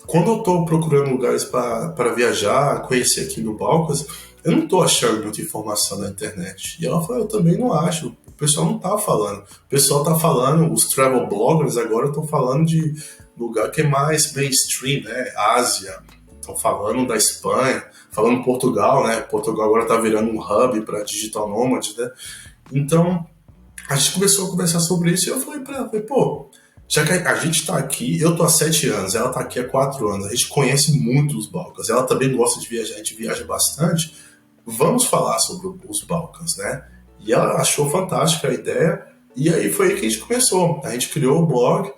Speaker 1: quando eu tô procurando lugares para viajar, conhecer aqui no Balcãs, eu não tô achando muita informação na internet. E ela falou, eu também não acho, o pessoal não tá falando. O pessoal tá falando, os travel bloggers agora estão falando de lugar que é mais mainstream, né? Ásia, estão falando da Espanha, falando Portugal, né? Portugal agora tá virando um hub para digital nomads, né? Então, a gente começou a conversar sobre isso e eu falei pra ela, já que a gente tá aqui, eu tô há 7 anos, ela tá aqui há 4 anos, a gente conhece muito os Balcãs, ela também gosta de viajar, a gente viaja bastante, vamos falar sobre os Balcãs, né? E ela achou fantástica a ideia, e aí foi aí que a gente começou. A gente criou o blog,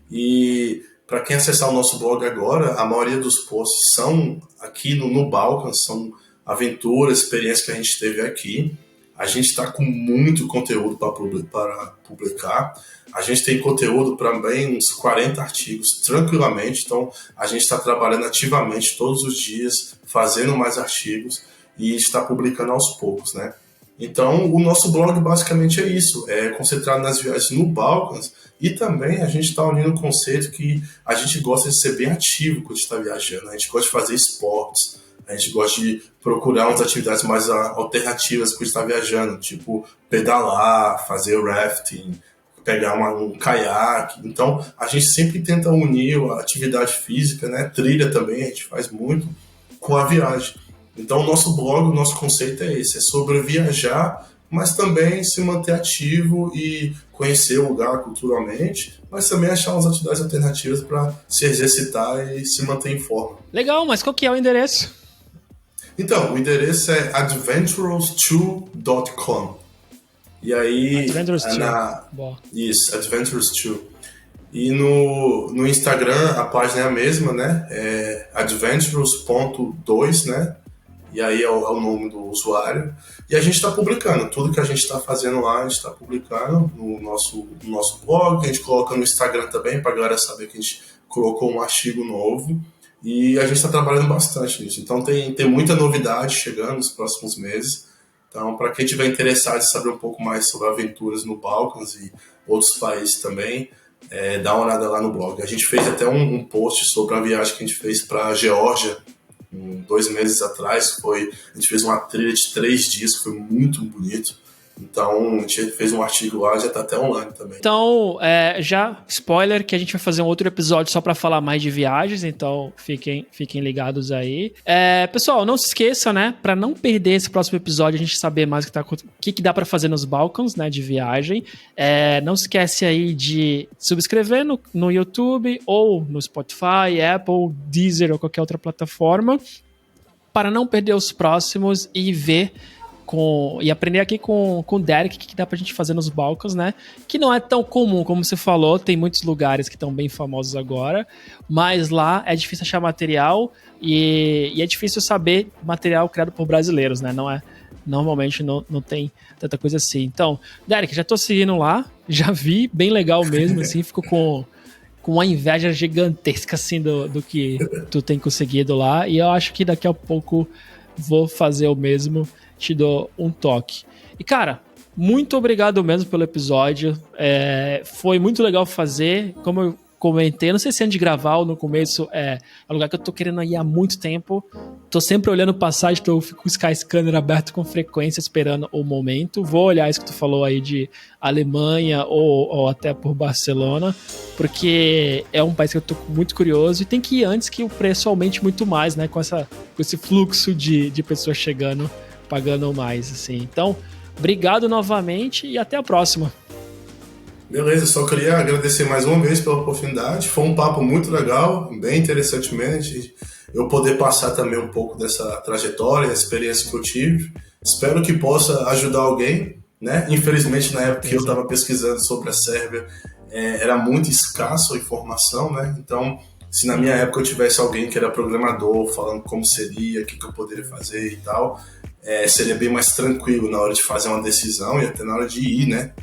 Speaker 1: e para quem acessar o nosso blog agora, a maioria dos posts são aqui no Balcãs, são aventuras, experiências que a gente teve aqui. A gente está com muito conteúdo para publicar. A gente tem conteúdo para bem uns 40 artigos tranquilamente. Então, a gente está trabalhando ativamente todos os dias, fazendo mais artigos e está publicando aos poucos, né? Então, o nosso blog basicamente é isso. É concentrado nas viagens no Balcãs e também a gente está unindo o conceito que a gente gosta de ser bem ativo quando está viajando. A gente gosta de fazer esportes. A gente gosta de procurar umas atividades mais alternativas quando está viajando, tipo pedalar, fazer rafting, pegar um caiaque. Então, a gente sempre tenta unir a atividade física, né? Trilha também, a gente faz muito, com a viagem. Então, o nosso blog, o nosso conceito é esse, é sobre viajar, mas também se manter ativo e conhecer o lugar culturalmente, mas também achar umas atividades alternativas para se exercitar e se manter em forma.
Speaker 2: Legal, mas qual que é o endereço?
Speaker 1: Então, o endereço é adventurous2.com. E aí... Isso, Adventurous2. E no Instagram, a página é a mesma, né? É adventurous.2, né? E aí é o nome do usuário. E a gente está publicando. Tudo que a gente está fazendo lá, a gente está publicando no nosso blog. A gente coloca no Instagram também, para a galera saber que a gente colocou um artigo novo. E a gente está trabalhando bastante nisso. Então tem muita novidade chegando nos próximos meses. Então, para quem estiver interessado em saber um pouco mais sobre aventuras no Balcãs e outros países também, dá uma olhada lá no blog. A gente fez até um post sobre a viagem que a gente fez para a Geórgia 2 meses atrás. A gente fez uma trilha de 3 dias, que foi muito bonito. Então, a gente fez um artigo lá, já tá até online também.
Speaker 2: Então, já spoiler que a gente vai fazer um outro episódio só para falar mais de viagens, então fiquem ligados aí. Pessoal, não se esqueça, né, para não perder esse próximo episódio, a gente saber mais o que dá para fazer nos Balcãs, né, de viagem. Não se esquece aí de subscrever no YouTube ou no Spotify, Apple, Deezer ou qualquer outra plataforma, para não perder os próximos e ver e aprender aqui com o Derek o que dá pra gente fazer nos Balcãs, né? Que não é tão comum, como você falou, tem muitos lugares que estão bem famosos agora, mas lá é difícil achar material e é difícil saber material criado por brasileiros, né? Normalmente não tem tanta coisa assim. Então, Derek, já tô seguindo lá, já vi, bem legal mesmo, assim, fico com uma inveja gigantesca, assim, do que tu tem conseguido lá, e eu acho que daqui a pouco vou fazer o mesmo, te dou um toque. E, cara, muito obrigado mesmo pelo episódio. Foi muito legal fazer. Como eu comentei, não sei se antes de gravar ou no começo, é um lugar que eu tô querendo ir há muito tempo. Tô sempre olhando passagem, fico com o Skyscanner aberto com frequência, esperando o momento. Vou olhar isso que tu falou aí de Alemanha ou até por Barcelona, porque é um país que eu tô muito curioso e tem que ir antes que o preço aumente muito mais, né? Com esse fluxo de pessoas chegando, pagando mais, assim. Então, obrigado novamente e até a próxima.
Speaker 1: Beleza, só queria agradecer mais uma vez pela oportunidade. Foi um papo muito legal, bem interessante mesmo. Eu poder passar também um pouco dessa trajetória, a experiência que eu tive. Espero que possa ajudar alguém, né? Infelizmente, na época que eu estava pesquisando sobre a Sérvia, era muito escasso a informação, né? Então, se na minha época eu tivesse alguém que era programador, falando como seria, o que eu poderia fazer e tal, seria bem mais tranquilo na hora de fazer uma decisão e até na hora de ir, né?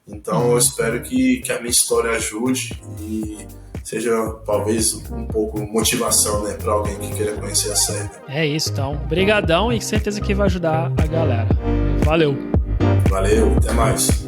Speaker 1: Então eu espero que a minha história ajude e seja talvez um pouco motivação, né, para alguém que queira conhecer a Sérvia.
Speaker 2: É isso, então. Brigadão e certeza que vai ajudar a galera. Valeu!
Speaker 1: Valeu, até mais!